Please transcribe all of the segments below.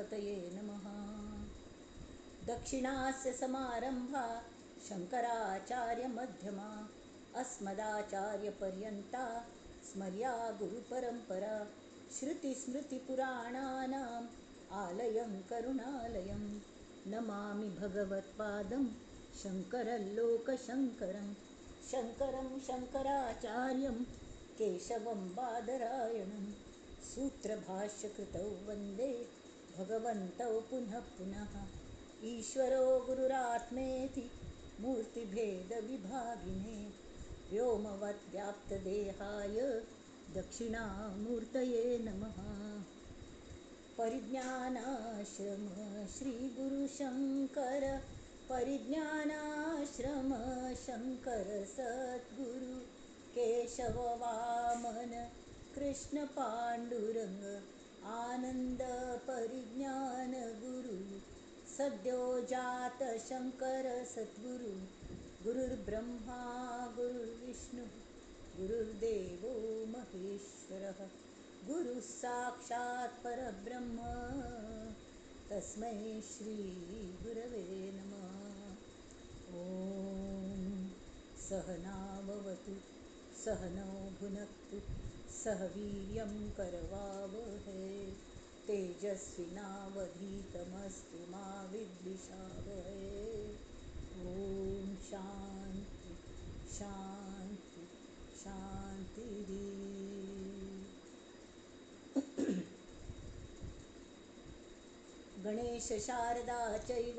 गणपतये नमः। दक्षिणास्य समारंभा शंकराचार्यमध्यमा अस्मदाचार्यपर्यन्ता स्मर्या गुरुपरंपरा। श्रुतिस्मृतिपुराणानाम् आलयं करुणालयं नमामि भगवत्पादं शङ्करल्लोकशङ्करं। शङ्करं शङ्कराचार्यं केशवं बादरायणं सूत्रभाष्यकृतौ वन्दे भगवन्तौ पुनः पुनः। ईश्वरो गुरुरात्मेति मूर्तिभेदविभागिने व्योमवद्व्याप्तदेहाय दक्षिणामूर्तये नमः। परिज्ञानाश्रम श्रीगुरुशङ्कर परिज्ञानाश्रम शङ्कर सद्गुरु केशव वामन कृष्ण पाण्डुरङ्ग आनन्द परिज्ञान गुरु सद्यो जात शङ्कर सद्गुरु। गुरुर्ब्रह्मा गुरुर्विष्णुः गुरुर्देवो महेश्वरः गुरुः साक्षात् परब्रह्म तस्मै श्री गुरवे नमः। ॐ सहनाववतु सहनौ भुनक्तु सह वीर्यं करवावहै तेजस्विनावधीतमस्तु मा विद्विषावहै। ॐ शान्ति शान्ति शान्तिः। गणेश शारदा चैव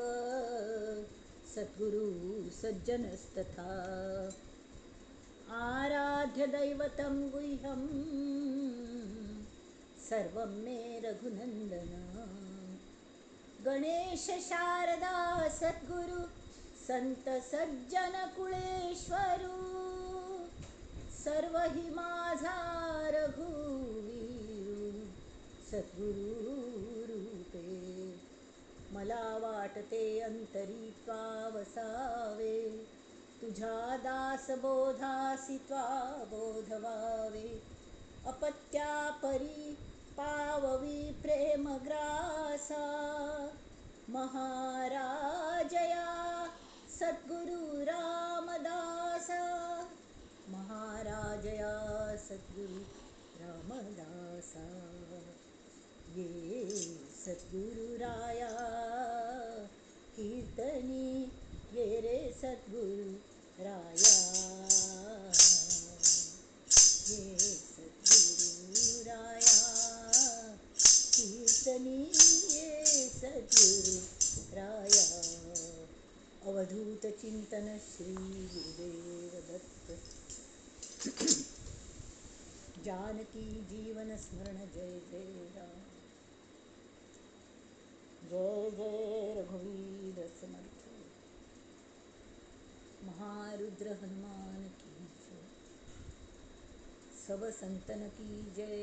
सद्गुरु सज्जनस्तथा आराध्य दैवतं गुह्यं सर्वं मे रघुनन्दन। गणेश शारदा सद्गुरु संत सज्जन कुळेश्वरू सर्व हि माझा रघुवीरू सद्गुरु रूपे। मला वाटते अंतरी त्वा वसावे तुझा दास बोधासी त्वा बोधवावे। अपत्या परी पाववी प्रेमग्रासा महाराजया सद्गुरु रामदासा महाराजया सद्गुरु रामदासा। ये सद्गुरु राया कीर्तनी ये रे सद्गुरु राया। ये सद्गुरु राया कीर्तनी ये सद्गुरु राया। अवधूत चिंतन श्री गुरुदेव दत्त। जानकी जीवन स्मरण जय जय राम। जय जय रघुवीर समर्थ। महारुद्र हनुमान की जय। सब संतन की जय।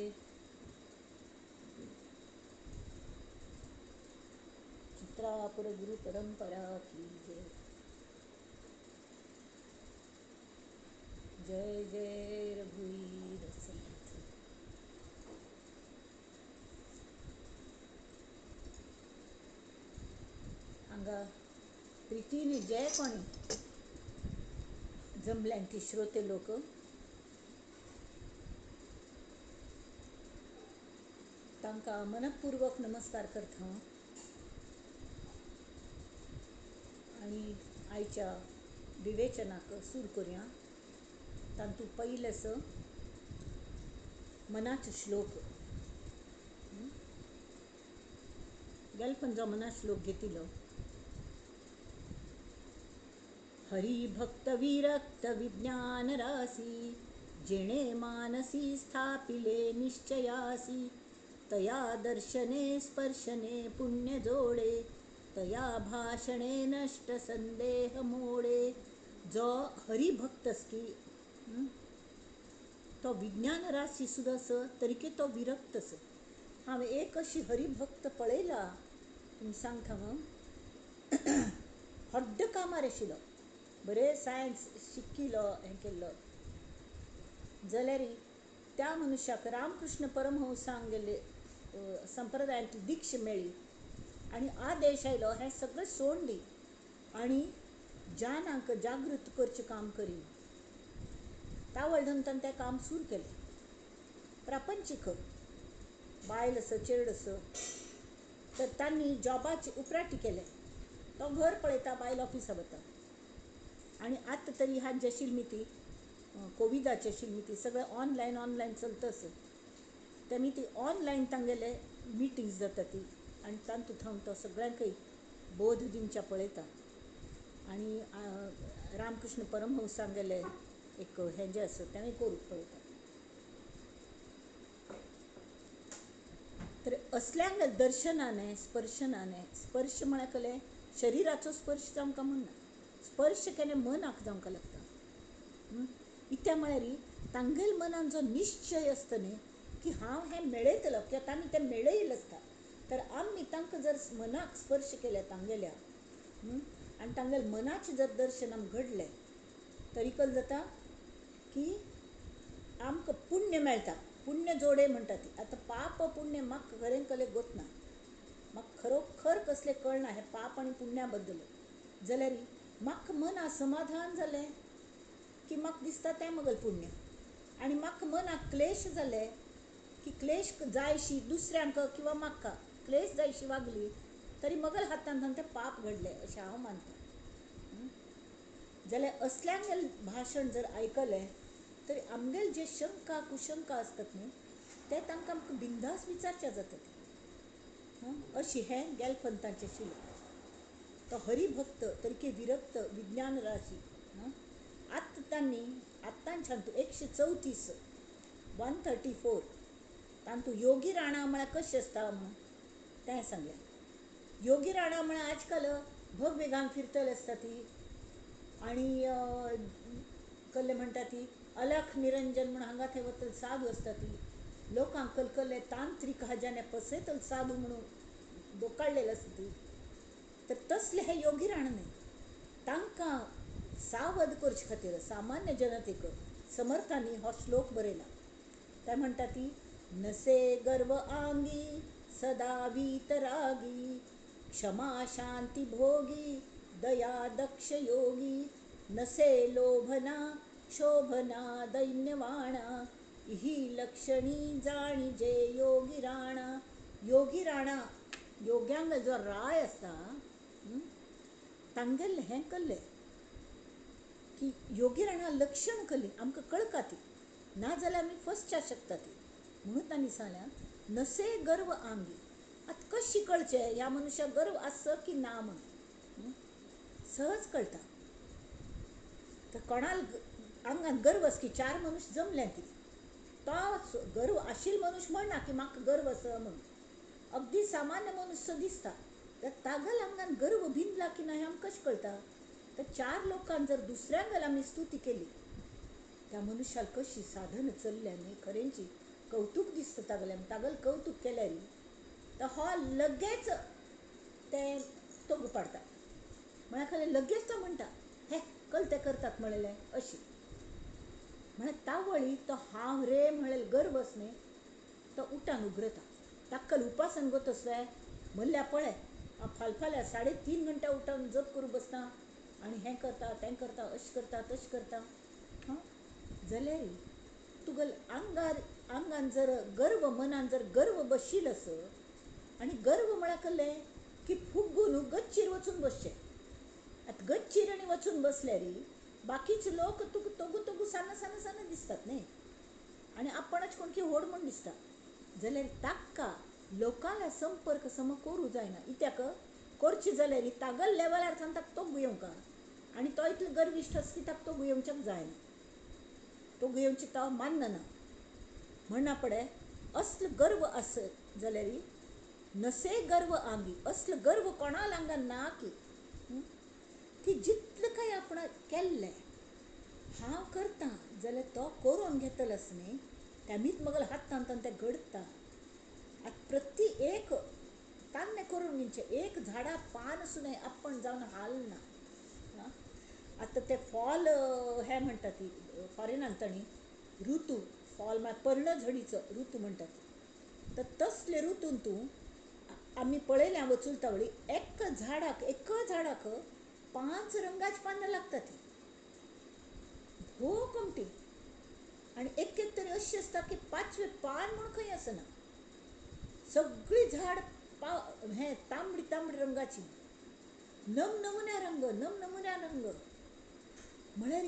चित्रापुर गुरु परंपरा की जय। जय जय रघुवीर समर्थ। हांगा प्रितीने जय कोणी जमल्यांकी श्रोते लोक तांकां मनपूर्वक नमस्कार करता आणि आयच्या विवेचनाक सूर करूया। तातूं पयलेस मनाचो श्लोक गेलपण मना श्लोक घेतिलो। हरि भक्त विरक्त विज्ञान रासी जेणे मानसी स्थापिले निश्चयासी। तया दर्शने स्पर्शने पुण्य जोडे तया भाषणे नष्ट संदेह मोडे। जो हरिभक्तस की तो विज्ञान राशी सुद्दास तरीके तो विरक्तस। हांवें एक अशी हरिभक्त पळयला तुमी सांगता हड्ड कामार आशिल्लो बरें सायन्स शिकिल्लो हें केल्लो जाल्यार त्या मनशाक रामकृष्ण परमहंसांक गेले संप्रदायांतली दीक्षा मेळ्ळी आनी आदेश आयलो हें सगळें सोडून दी आनी जानांक जागृत करचें काम करी. तावळ्यान तें काम सुरू केलें. प्रापंचीक बायल आस चेडूं आस तर तांणी जॉबाचे उपराटी केले. तो घर पळयता, बायल ऑफिसा वता. आनी आतां तरी ह्यात जी आशिल्ली ती कोविडाची आशिल्ली ती सगळें ऑनलायन चलतस. तेमी ती ऑनलायन तांगेले मिटिंग्स जाता ती आनी तातूंत हांव तो सगळ्यांकय बोध दिवच्या पळयता. आनी रामकृष्ण परमहंस सांगलेले एक हें जें आसा तेंय करूंक पळयता. तर असल्यांक दर्शनाने स्पर्शनाने, स्पर्श म्हळ्यार कले शरिराचो स्पर्श जावंक म्हणना, स्पर्श केन्ना मनाक जावंक लागता. इत्या म्हळ्यार तांगेल मनान जो निश्चय आसता न्ही की हांव हें मेळयतलो किंवां तांणी तें मेळयलें आसता, तर आमी तांकां जर मनाक स्पर्श केले तांगेल्या आनी तांगेल मनाचें जर दर्शन आमकां घडलें तर इकल जाता की आमकां पुण्य मेळटा. पुण्य जोडे म्हणटा ती. आतां पाप पुण्य म्हाका खरें कले गोतना, म्हाका खरोखर कसलें कळना हें पाप आनी पुण्या बद्दल. जाल्यार म्हाका मना समाधान जालें की म्हाका दिसता तें मगल पुण्य. आनी म्हाका मनाक क्लेश जाले की क्लेश जायशी दुसऱ्यांक किंवां म्हाका क्लेश जायशी वागली तरी मगल हातांतल्यान तें पाप घडलें अशें हांव मानतां. जाल्यार असल्यांगेल भाशण जर आयकलें तरी आमगेल जे शंका कुशंका आसतात न्ही ते तांकां आमकां बिंदास विचारचे जातात. अशी हें गेलपंथाचें आशिल्लें. तो हरिभक्त तरीके विरक्त विज्ञान राशी आत्तां तांणी आत्तांच्यान 134 134 तांतूं योगी राणा म्हळ्यार कशें आसता म्हणून तें सांगलें. योगी राणा म्हळ्यार आजकाल भव्य गान फिरतले आसता ती आनी कसलें म्हणटा ती अलख निरंजन म्हणून हांगा थंय वतल साधू आसता ती. लोकांक कलकले तांत्रीक हाज्याने फसयतल साधू म्हणून दोकाडलेले आसता ती. तर तसले हे योगी राणा न्ही. तांकां सावध करचे खातीर सामान्य जनतेक समर्थांनी हो श्लोक बरयला. काय म्हणटा ती नसे गर्व आंगी सदा वीतरागी क्षमा शांती भोगी दया दक्ष योगी नसे लोभना शोभना दैन्यवाणा ही लक्षणी जाणी जे योगी राणा. योगी राणा योग्यांक जो राय आसता तांगेलें हें कल्लें की योगी राणा लक्षण कल्ली आमकां कळका ती नाजाल्यार आमी फसच्या शकता ती. म्हणून तांणी सांगलें नसे गर्व आंगी. आतां कशी कळचें ह्या मनशाक गर्व आस की ना म्हणून सहज कळटा. तर कोणाल आंगान गर्व आस की 4 मनुश्य जमले की तो गर्व आशिल्लो मनुश्य म्हणना की म्हाका गर्व आसा म्हणून. अगदी सामान्य मनुश्य दिसता तर तागेल आंगान गर्व भिनला की ना हें आमकां कशें कळटा. तर 4 लोकांक जर दुसऱ्यांगेल आमी स्तुती केली त्या मनशाल कशी साधन चल्ल्या न्ही खरेंची कौतूक दिसता तागेल कौतूक केल्यार तर हो लगेच तें तोगू पाडटा. म्हळ्यार खरें लगेच तो म्हणटा हे कल ते करतात म्हणलें अशी. म्हळ्यार तावळी तो हांव रे म्हणलें गर्व आस न्ही तो उठान उगरता. ताक्कल उपासन गोतसले म्हणल्यार पळय हांव फाल्यां 3:30 घंटा उठोन जप करूं बसता आनी हें करता तें करता अशें करता तशें करता. जाल्यार तुगेल आंगान जर गर्व मनान जर गर्व बशिल्लो आसत आनी गर्व म्हळ्यार कहलें की फुग्गून गच्चीर वचून बसचें. आतां गच्चीर आनी वचून बसल्यार बाकीचे लोक तुका तोगू सान्न दिसतात न्ही आनी आपणच कोण की व्हड म्हूण दिसता. जाल्यार ताका लोकांना संपर्क सम करूं जायना. इत्याक करची जाल्यार तागेल लेवलार ताका तोगू येवंका आनी तो इतलो गर्विश्ठ आसा की ताका तोगू येवचेंच जायना. तोगू येवचें तो मानना. म्हणना पडे असलो गर्व आसत जाल्यार नसे गर्व आंगी. असलो गर्व कोणाल आंगान ना की जितलें काय आपण केल्लें हांव करतां जाल्यार तो करून घेतलो आस न्ही त्यामीत मगल हातांतल्यान तें घडटा. आतां प्रती एक तान्नें करून घेवचें. एक झाडा पान सुद्दां आपण जावन हालना. आतां ते फॉल हें म्हणटा ती फॉरेनान तांणी ऋतू फॉल म्हळ्यार पर्णझडीचो ऋतू म्हणटा ती. तर तसले ऋतून तूं आम्ही पळयल्या वचुलता वळी एक झाडाक 5 रंगाची पानां लागतात हो कमटी आणि एक तरी अशी असता की 5वे पान म्हणून खंय आसना सगळी झाड हे तांबडी रंगाची नमनमुन्या रंग म्हळ्यार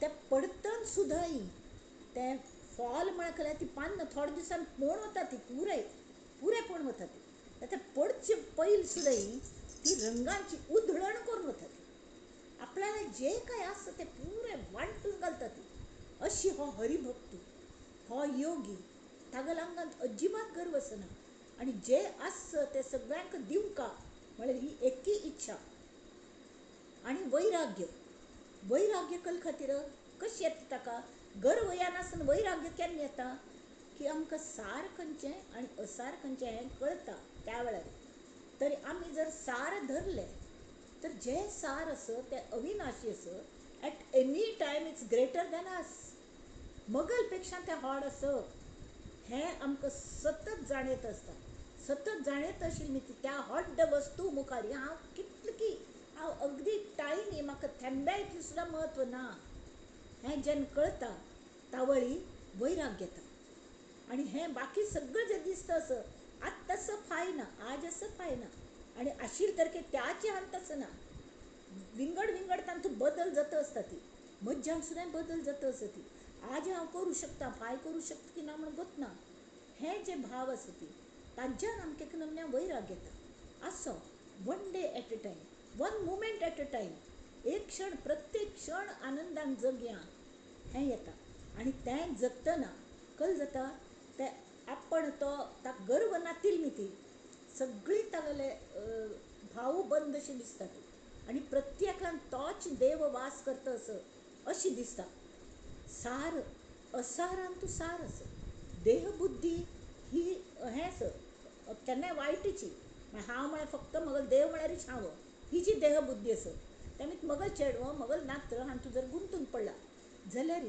त्या पडतन सुद्दां ते फॉल म्हळ्यार ती पान थोड्या दिवसान पोण वता ती पुरे पोण वता ती ते पडचे पयल सुद्दां ती रंगांची उधळण करून वता ती आपल्याला जे काय असतं ते पुरे वांटून घालता ती अशी हो हरिभक्तू हो योगी तागेल्या अंगात अजिबात गर्व असना आणि जे आसत ते सगळ्यांक दिवका म्हळ्यार ही एकी इच्छा आणि वैराग्य कल खातीर कशी येता ताका गर्व या नासन वैराग्य केन्ना येता की आमकां सार खंयचें आनी असार खंयचें हें कळटा त्या वेळार तरी आमी जर सार धरलें तर जे सार असत ते अविनाशी असत at any time it's greater than us मगलपेक्षा ते व्हड असत हें आमकां सतत जाणयत आसता सतत जाणयत आशिल्ली ती त्या व्हड वस्तू मुखार हांव कितली की हांव अगदी टायनी म्हाका थेंब्या इतलें सुद्दां म्हत्व ना हें जेन्ना कळटा तावळी वैराग्य येता आणि हें बाकी सगळं जे दिसता असं आज तसं फायना आज असं फायना आणि आशिल तरके त्याचे अंत असना विंगड तांतू बदल जात असता ती मज्जान सुद्दां बदल जात आसा ती आज हांव करूं शकता फाय करूं शकता की ना म्हणून गोत ना हे जे भाव आसा ती तांच्यान आमकां एक नमन्या वैराग्य येता असो one day at a time one moment at a time एक क्षण प्रत्येक क्षण आनंदान जगया हें येता आणि तें जगतना कल जाता ते आपण तो ताका गर्व नातिल मी ती सगळी तागेले भाव बंद अशी दिसता ती आणि प्रत्येकान तोच देव वास करता असं अशी दिसता सार असारान तू सार आस देहबुद्धी ही हेंच केन्नाय वायटीची हांव म्हळ्यार फक्त मगल देव म्हळ्यारच हांव ही जी देहबुद्धी आस तेमी मगल चेडवो मगल नात्र हांव तूं जर गुंतून पडला जाल्यार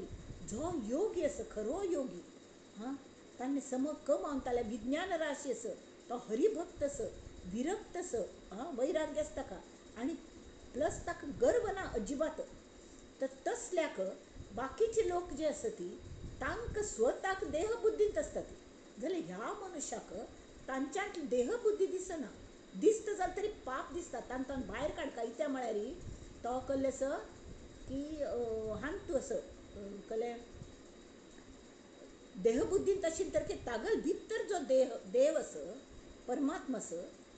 जो योगी आसा खरो योगी हां ताणें समज कमावन ताल्या विज्ञान राशी आस तो हरिभक्त आस विरक्त आस वैराग्य आसता ताका आनी प्लस ताका गर्व ना अजिबात तर तसल्याक बाकीचे लोक जे आसा ती तांकां स्वताक देहबुद्धींत आसता ती जाल्यार ह्या मनशाक तांच्यात देहबुद्धी दिसना दिसता जाल्यार तरी पाप दिसता तांकां भायर काडका इत्या म्हळ्यार तो कल्ले आस की हांतू आस कले देहबुद्धींत आशिल्ले तरके तागल भितर जो देव आस परमात्मा आस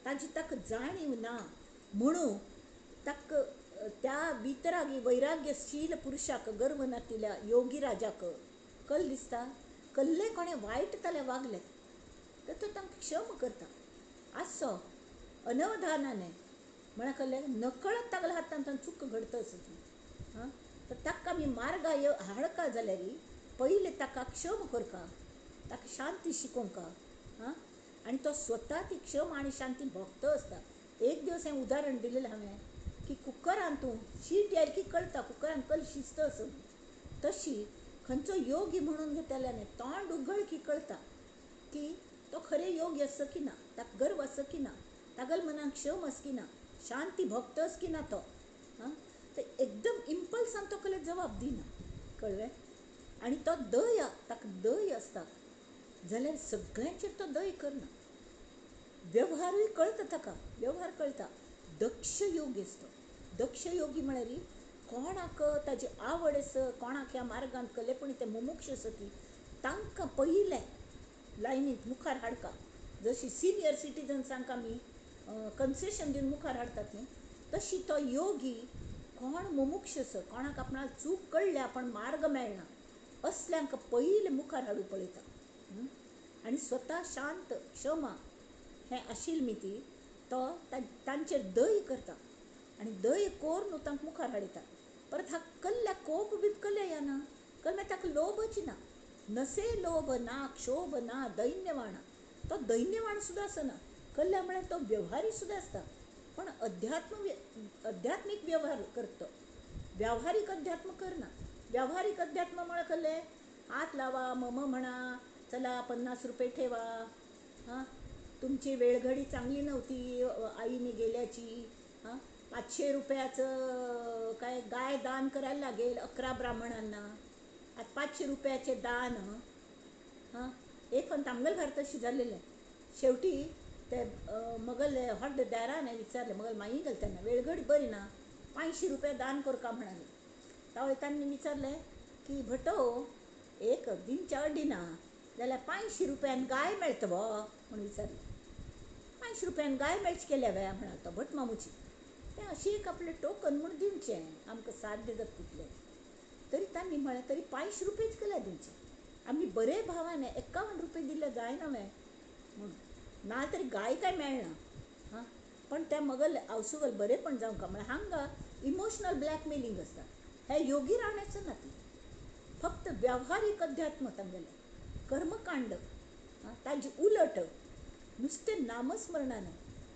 ताची ताका जाणीव ना म्हणून ताका त्या भितरागी वैराग्यशील पुरुषाक गर्व नातिल्या योगी राजाक कल दिसता कल्ले कोणें वायट ताले वागले तर तो तांकां क्षम करता आसो अनवधानाने म्हळ्यार कल्ले नकळत तागेल्या हातांतल्यान चूक घडता आसा ती हां तर ताका आमी मार्ग हाडका जाल्यार पयले ताका क्षम करता ताका शांती शिकोवंका हां आनी तो स्वता ती क्षम आनी शांती भोगतो आसता एक दिवस हें उदाहरण दिलेलें हांवें की कुकरान तूं शीट येयली की कळटा कुकरान कल शिजत आसा तशी खंयचो योगी म्हणून घेतल्याने तोंड उगळ की कळटा की तो खरें योगी आसा की ना ताका गर्व आसा की ना तागेल मनान क्षम आसा की ना शांती भोगतो आसा की ना तो हां ते एकदम इम्पल्सान तो कले जवाब दिना कळ्ळें आनी तो दय ताका दय आसता जाल्यार सगळ्यांचेर तो दय करना व्यवहारूय कळटा ताका व्यवहार कळटा दक्ष योगी आसता दक्ष योगी म्हळ्यार कोणाक ताजी आवड आसा कोणाक ह्या मार्गांत कले पूण ते मुमुक्ष आसा ती तांकां पयले लायनींत मुखार हाडका जशी सिनियर सिटीजन्सांक आमी कन्सेशन दिवन मुखार हाडटात न्ही तशी तो योगी कोण मुमुक्ष आसा कोणाक आपणाक चूक कळ्ळ्या पण मार्ग मेळना असल्यांक पयले मुखार हाडूं पळयता आनी स्वता शांत क्षमा हें आशिल्ली ती तो तांचेर दय करता आनी दय कोर न्हू तांकां मुखार हाडयता परत हाका कल्ल्या कोप बीत कल्ले येना कल मागीर ताका लोभच ना नसे लोभ ना क्षोभ ना दैन्यवाण तो दैन्यवाण सुद्दां आसना कल्ल्या म्हळ्यार तो व्यवहारी सुद्दां आसता पण अध्यात्मीक व्यवहार करता व्यावहारिक अध्यात्म करना व्यावहारिक अध्यात्म म्हळ्यार कल्ले हात लावा मम म्हणा चला 50 रुपये ठेवा हां तुमची वेळघडी चांगली नव्हती आईने गेल्याची. हां, 500 रुपयाचं काय गाय दान करायला लागेल 11 ब्राह्मणांना. आता 500 रुपयाचे दान. हां, एक पण तांगल घर तशी झालेलं आहे. शेवटी ते मगल हॉट दाराने विचारले, मगल माई गेल त्यांना वेळघडी बरी ना, 500 रुपये दान करू का म्हणाले. त्यावेळी त्यांनी विचारले की भटो, एक दिनच्या अडीना जाल्यार 500 रुपयान गाय मेळटा बो म्हणून विचारले. 500 रुपयान गाय मेळची केल्या वेळा म्हणाल तो भट मामूची. तें अशी एक आपलें टोकन म्हूण दिवचें आमकां साध्य जाता तितलें. तरी तांणी म्हळें तरी 500 रुपयेच केल्या दिवचे. आमी बरे भावाने 51 रुपये दिले जायना वे म्हणून. ना तरी गाय काय मेळना. हां, पण त्या मगल आवसुगल बरे पण जावं का म्हळ्यार हांगा इमोशनल ब्लॅकमेलिंग आसता. हें योगी रावण्याचें ना ती, फक्त व्यावहारीक अध्यात्म तांगेलें कर्मकांड. ताजी उलट नुसतें नामस्मरणानं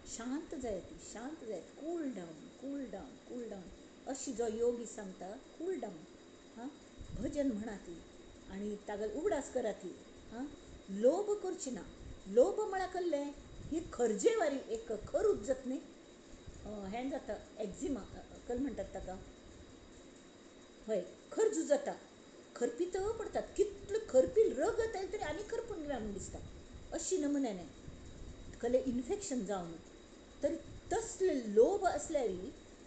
शांत जाय, ती शांत जाय, cool down cool down cool down अशी जो योगी सांगता कूल डावन. हां, भजन म्हणा ती आनी तागेल उगडास करा ती. हां, लोभ करची ना. लोभ म्हळ्यार कसलें, ही खर्जेवारी एक खर उज्जत न्ही. हें जाता एक्झिमा कल म्हणटात ताका, हय खर्जू जाता. खरपीत पडटात, कितलो खरपी रगत येयला तरी आनी खरपून घेवया म्हूण दिसता. अशी नमुन्याने कले इन्फेक्शन जावन. तरी तसले लोभ असल्यार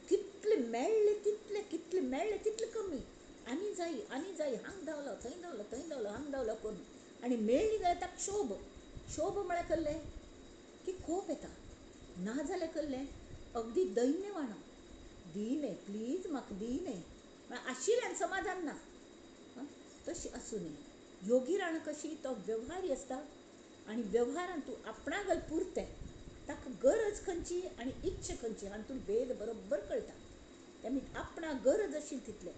कितले मेळ्ळे तितले, कितले मेळ्ळे तितले कमी. आनी जायी हांग धांवलो थंय धांवलो थंय धांवलो हांग धांवलो करून. आनी मेळ्ळी जाल्यार ताका शोभ. शोभ म्हळ्यार कसलें की खूब येता. ना जाल्यार कसलें अगदी दैन्यवाणो, दी प्लीज म्हाका दी आशिल्ल्यान समाधान ना. तशी आसूं न्ही. योगी राण कशी तो व्यवहारी आसता आनी व्यवहारान तूं आपणागल पुरतें. ताका गरज खंयची आनी इच्छा खंयची हातूंत भेद बरोबर कळटा. तेमी आपणा गरज आशिल्ली तितले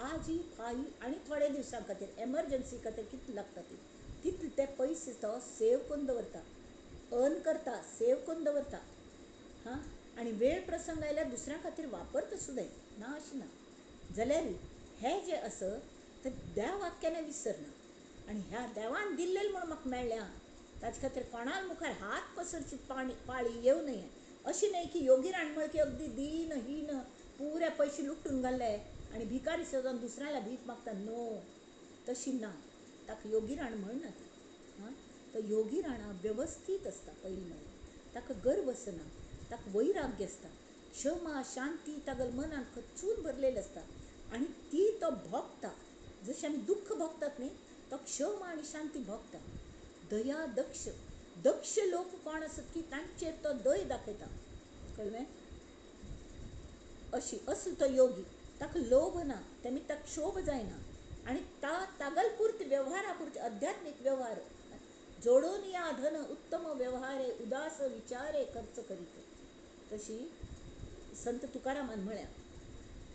आजी फाई आनी थोड्या दिवसां खातीर एमर्जन्सी खातीर कितले लागता तितले ते पयशे तो सेव करून दवरता, अर्न करता, सेव करून दवरता. हां, आनी वेळ प्रसंग आयल्यार दुसऱ्या खातीर वापरता सुद्दां ना अशी ना. जाल्यार हें जें आसत तें देवाक केन्ना विसरना. आनी ह्या देवान दिल्लें म्हणून म्हाका मेळ्ळें, ताचे खातीर कोणाल मुखार हात पसरची पाळी येवं नये. अशी न्हय की योगी राण म्हळ्ळें की अगदी दीन हीन पुरे पयशे लुट्टून घाल्ले आनी भिकारी सजोन दुसऱ्याला भीक मागता. नो, तशी ना. ताका योगी राण म्हणना ती. हां, तो योगी राणा वेवस्थीत आसता. पयलीं म्हळ्यार ताका गर्व आसना, ताका वैराग्य आसता, क्षमा शांती तागेल मनान खचून भरलेली आसता. आनी ती तो भोगता. जशें आमी दुख्ख भोगतात न्ही, तो क्षमा आनी शांती भोगता. दया दक्ष लोक कोण आसत की तांचेर तो दय दाखयता. कळ्ळें? अशी असलो तो योगी. ताका लोभ ना, तेमी ताका क्षोभ जायना. आनी तागल पुरते व्यवहारा पुरते आध्यात्मीक व्यवहार जोडून या धन उत्तम व्यवहारे उदास विचारे खर्च करीत. तशी संत तुकारामान म्हळ्या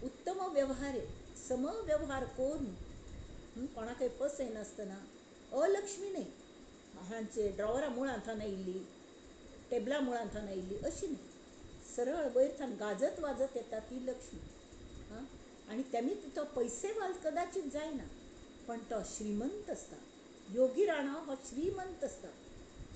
उत्तम व्यवहारे समव्यवहार करून कोणाकय पसय नासतना अलक्ष्मी न्ही, हांचे ड्रॉवरा मुळां थान आयिल्ली, टेबला मुळां थान आयिल्ली अशी न्ही. सरळ वयर थान गाजत वाजत येता ती लक्ष्मी. हां, आनी तेमी तो पयसेवाल कदाचित जायना, पण तो श्रीमंत आसता. योगी राणा हो श्रीमंत आसता.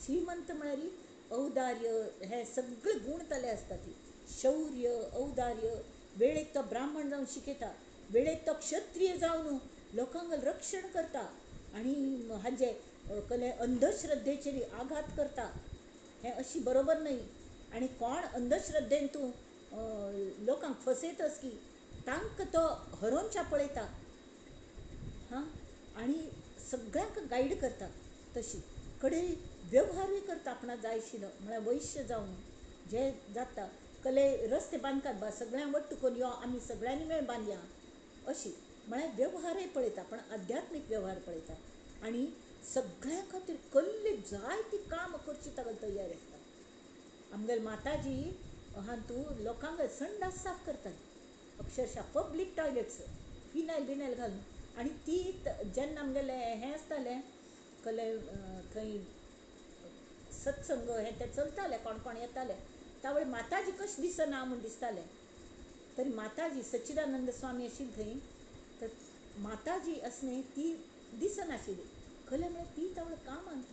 श्रीमंत म्हळ्यार औदार्य हे सगळे गुण ताले आसता. ती शौर्य औदार्य, वेळेक तो ब्राह्मण जावन शिकयता, वेळेक तो क्षत्रिय जावन लोकांक रक्षण करता आनी हाजे कले अंधश्रद्धेचेर आघात करता. हें अशी बरोबर न्हय. आनी कोण अंधश्रद्धेन तूं लोकांक फसयतस की तांकां तो हरोवच्या पळयता. हां, आनी सगळ्यांक गायड करता. तशी कडेन व्यवहारूय करता आपणा जाय आशिल्लो. म्हळ्यार वैश्य जावन जे जाता कले रस्ते बांदतात सगळ्यांक वट्ट करून यो आमी सगळ्यांनी मेळ बांदया अशी. म्हळ्यार व्यवहारय पळयता पण आध्यात्मीक व्यवहार पळयता. आनी सगळ्यां खातीर कसली जाय ती काम करची तागेल तयारी आसता. आमगेल माताजी हातूं लोकांक संडास साफ करताली, अक्षरशा पब्लीक टॉयलेट्स फिनायल घालून. आनी ती जेन्ना आमगेलें हें आसतालें कले थंय सत्संग हें तें चलतालें, कोण कोण येताले, त्या वेळी माताजी कशें दिसना म्हूण दिसतालें. तरी माताजी सच्चिदानंद स्वामी आशिल्ली थंय, तर माताजी आसली ती दिसनाशिल्ली. खरें म्हळ्यार ती त्या वेळी कामांत.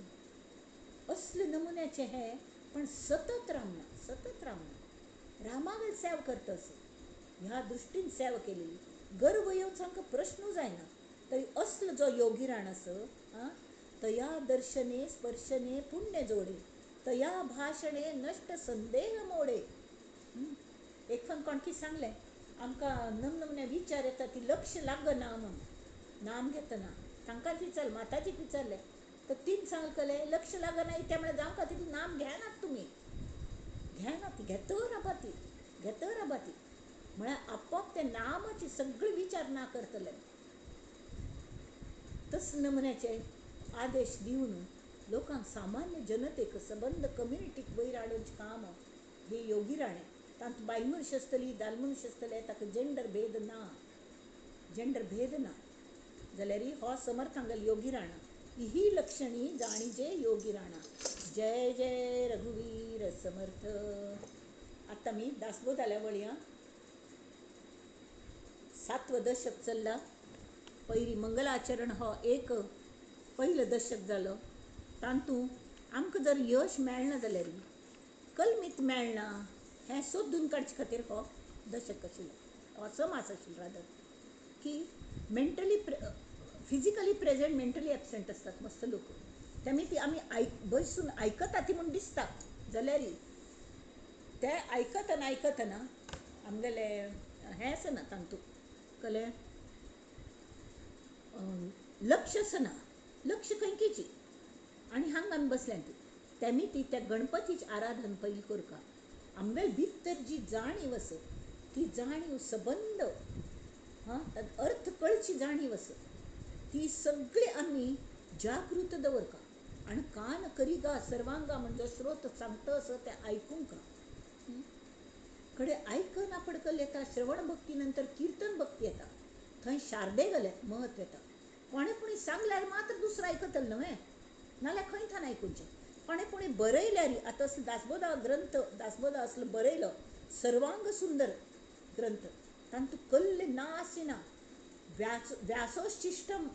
असले नमुन्याचें हें पण सतत रामना रामागेल सेव करता असं ह्या दृष्टीन सेव केलेली गर्व येऊन सांग प्रश्न जायना तरी असलं जो योगी राण असं तया दर्शने स्पर्शने पुण्य जोडे तया भाषणे नष्ट संदेह मोडे. एक पण कोणकी सांगले आमका नमनमने विचार येता ती लक्ष लागना म्हणून नाम घेतना तांकां विचार माताजीक विचारले तर तीन सांगले लक्ष लागना त्यामुळे जाऊ का तिथे नाम घ्या ना तुम्ही घ्या ना ती घेत राबाती म्हळ्यार आपोआप त्या नामाची सगळी विचार ना करतले तस नमुन्याचे आदेश दिवन लोकांक सामान्य जनतेक संबंध कम्युनिटीक वयर हाडूनचें काम हे योगी राणे तांत बायल मनुष्य आसतली दाल मनुष्य आसतले ताका जेंडर भेद ना जाल्यार हो समर्थ हांगेल योगी राणा ही लक्षणी जाणीजे योगी राणा. जय जय रघुवीर समर्थ. आता मी दासबोधाल्या वळया 7वं दशक चल्ला पयली मंगलाचरण हो एक पहिलं दशक जालो तांतू आमकां जर यश मेळना जाल्यार कलमीत मेळना हें सोदून काडचे खातीर हो दशक आशिल्लो हो समास आशिल्लो रादर की mentally physically present mentally absent असतात मस्त लोक त्यामुळे ती आमी बसून आयकता ती म्हूण दिसता जाल्यार ते आयकतना आमगेले हें आसना तांतू कले लक्ष आसना लक्ष खंयकीची आनी हांगा आमी बसल्या तेमी ती त्या गणपतीची आराधन पयली करता आमगेल भितर जी जाणीव आसा ती जाणीव सबंद अर्थ कळची जाणीव आसा ती सगळी आमी जागृत दवरता आनी कान करिगा सर्वांगा म्हणजे स्रोत सांगता असं ते आयकूंक कडे आयकना पडकल येता श्रवण भक्ती नंतर कीर्तन भक्ती येता थंय शारदे गेले महत्व येता कोणे कोणी सांगल्यार मात्र दुसरं आयकतल न्हय नाल्यार खंय थान आयकूंचें कोणे कोणी बरयल्यार आतां असलो दासबोधा असलो बरयलो सर्वांग सुंदर ग्रंथ तांतू कल्ले ना आसिना व्यासोशिष्टम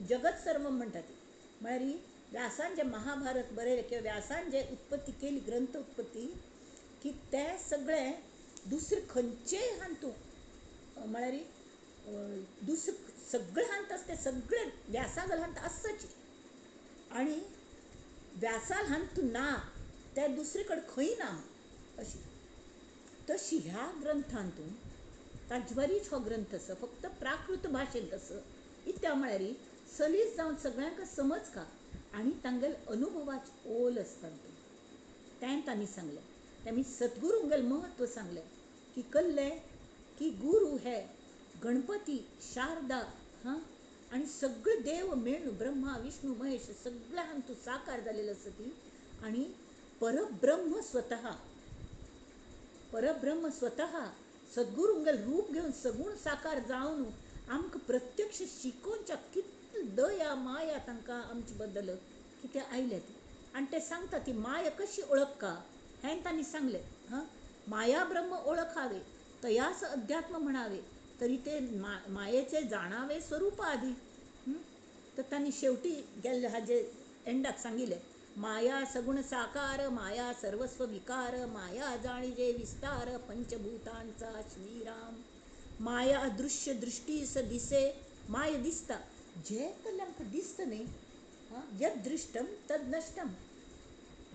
जगत सर्वम म्हणटा ती म्हळ्यार व्यासान जे महाभारत बरयलें किंवा व्यासान जे उत्पत्ती केली ग्रंथ उत्पत्ती की ते सगळे दुसरे खंयचेय हांतू म्हळ्यार दुसरे सगळे हांत आसता ते सगळे व्यासागल हांत आसची आनी व्यासाल हांत ना ते दुसरे कडेन खंय ना अशी तशी ह्या ग्रंथांतून ताजवरीच हो ग्रंथ आसा फक्त प्राकृत भाशेंत आसा इत्या म्हळ्यार सलीस जावन सगळ्यांक समज का आनी तांगेल अनुभवाची ओल आसता तें तांणी सांगलें तेमी सद्गुरूंगेल म्हत्व सांगलें की कल्ले की गुरू हे गणपती शारदा आनी सगळे देव मेळून ब्रह्मा विष्णू महेश सगळ्या हांतू साकार जालेलो आसा ती आनी परब्रह्म स्वतः सद्गुरूंगेल रूप घेवन सगूण साकार जावन आमकां प्रत्यक्ष शिकोवच्या कितली दया माया तांकां आमचे बद्दल कितें आयले ती आनी ते सांगता ती माया कशी ओळखका हें तांणी सांगलें माया ब्रह्म ओळखावे तयास अध्यात्म म्हणावे तरी ते मायेचे जाणावे स्वरूप आधी तर तांणी शेवटी गेल्ले हाजे एंडाक सांगिल्लें माया सगुण साकार माया सर्वस्व विकार माया जाणीजे विस्तार पंचभूतांचा श्रीराम माया दृश्य दृष्टी स दिसे माय दिसता जे कल्ले आमकां दिसता न्ही यद दृष्टम तद नष्टम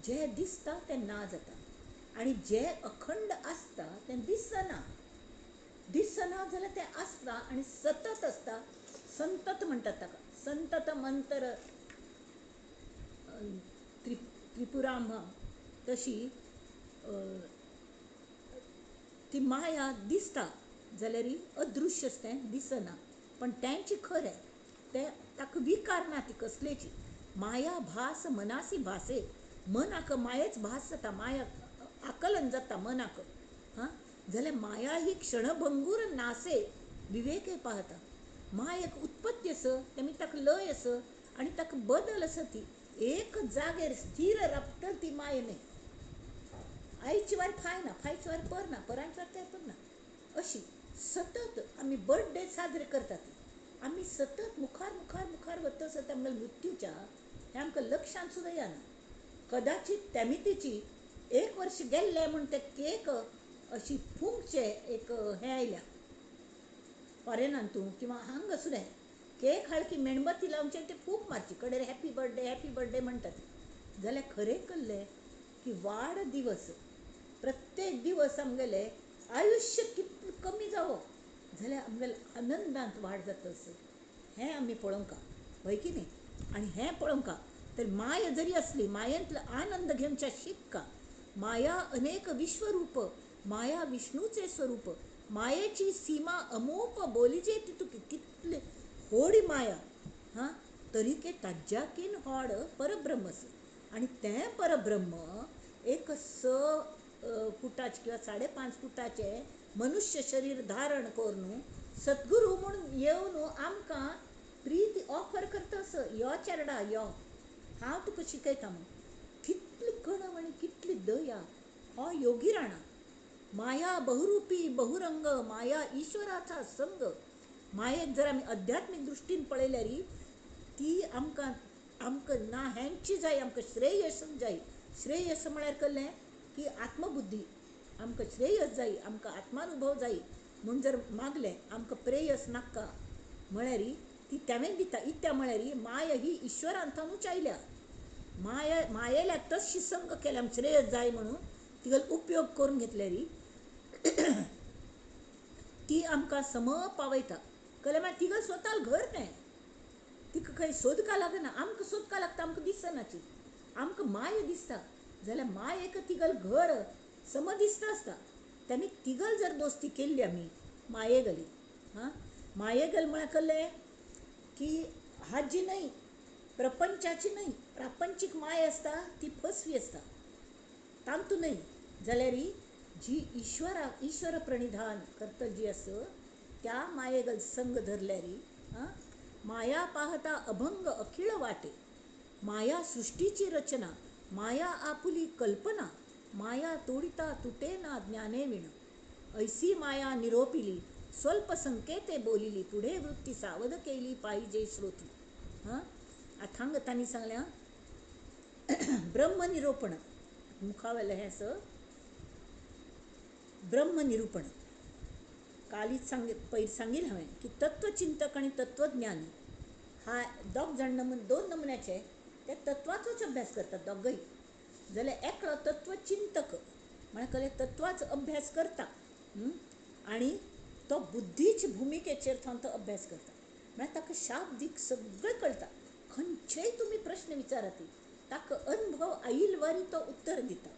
जे दिसता तें ना जाता आनी जे अखंड आसता तें दिसना जाल्यार तें आसता आनी सतत आसता संतत म्हणटात ताका संतत मंत्र त्रिपुराम तशी ती माया दिसता जाल्यार अदृश्य तें दिसना पण तेंची खरें ते ताका विकार ना ती कसलेची माया भास मनासी भासे मनाक मायेच भास जाता माया आकलन जाता मनाक जाल्यार माया ही क्षणभंगूर नासे विवेके पाहता मायेक उत्पत्ती आसा तेमी ताका लय आसा आनी ताका बदल आसा ती एक जागेर स्थिर राबतल ती माय न्ही आयची वार फायना फायची वार परना परांची वार तें परना अशी सतत आमी बर्थडे साजरे करतात आमी सतत मुखार वता आसता आमगेल्या मृत्यूच्या हें आमकां लक्षांत सुद्दां येना कदाचित तेमी तिची एक वर्ष गेल्ले म्हण ते केक अशी फुंकचे एक हे आयल्या फॉरेनांतू किंवा हांगा सुद्धा केक हाडकी मेणबत्ती लावचे ते फूक मारची कडेर हॅपी बर्थडे म्हणटात जाल्यार खरें कळ्ळें की वाडदिवस प्रत्येक दिवस आमगेले आयुष्य कितलें कमी जावो जाल्यार आमगेले आनंदांत वाड जातस हें आमी पळोवंक हय की न्ही. आनी हें पळोवंक तर माय जरी असली मायेंतलो आनंद घेवच्या शिक्का. माया अनेक विश्वरूप, माया विष्णूचे स्वरूप, मायेची सीमा अमोप बोलीचे तितूक कितले होडी माया. हां तरीके ताज्याकीन व्हड परब्रह्मस आनी तें परब्रह्म एक 6 फुटाचे किंवा 5.5 फुटाचे मनुष्य शरीर धारण करून सद्गुरू म्हणून येवन आमकां प्रीती ऑफर करतस. यो चेरडा यो, हांव तुका शिकयता म्हूण. कितली कणव आनी कितली दया. हो योगी राणा. माया बहुरूपी बहुरंग, माया ईश्वराचा संग. मायेक जर आमी अध्यात्मीक दृश्टीन पळयल्यार ती आमकां ना हेंची जाय, आमकां श्रेयस जाय. श्रेयस म्हळ्यार कळ्ळें की आत्मबुद्धी. आमकां श्रेयस जाय, आमकां आत्मानुभव जाय म्हूण जर मागलें आमकां प्रेयस नाका म्हळ्यार ती तेवें दिता. इत्या म्हळ्यार माय ही ईश्वरांतूच आयल्या. मायेल्या तशी संग केल्या श्रेयस जाय म्हणून तिगल उपयोग करून घेतल्यार ती आमकां सम पावयता. कळ्ळें मागीर तिगल स्वता घर तें तिका खंय सोदका लागना. आमकां सोदका लागता, आमकां दिसनाची. आमकां माय दिसता जाल्यार मायेक तिगल घर सम दिसता आसता. तेणी तिगल जर दोस्ती केल्ली आमी मायेगली मायेगल म्हळ्यार कळ्ळें की हाजी न्हय, प्रपंचाची न्हय. प्रापंचीक माय आसता ती फसवी आसता, तांतू न्हय. जाल्यार जी ईश्वर प्रणिधान करता जी आसा त्या मायेगल संग धरल्यार माया पाहता अभंग अखिळ वाटे. माया सृष्टीची रचना, माया आपुली कल्पना, माया तोडिता तुटेना ज्ञाने विण. ऐसी माया निरोपिली, स्वल्प संकेते बोलिली, पुढे वृत्ती सावध केली पाहिजे श्रोती. आता हांगा तांणी सांगल्या ब्रह्मनिरूपण. मुखावेलें हें ब्रह्मनिरूपण. कालीच पयर सांगिल्लें हांवें की तत्वचिंतक आनी तत्वज्ञानी हा दोग जाण 2 नमुन्याचे ते तत्वाचोच अभ्यास करतात दोगय. जाल्यार एकलो तत्वचिंतक म्हळ्यार कळ्ळें तत्वाचो अभ्यास करता आनी तो बुद्धीचे भुमिकेचेर तो अभ्यास करता. म्हळ्यार ताका शाब्दीक सगळें कळटा. खंयचेय तुमी प्रश्न विचारात ताका अनुभव आयिल्ले वरी तो उत्तर दिता.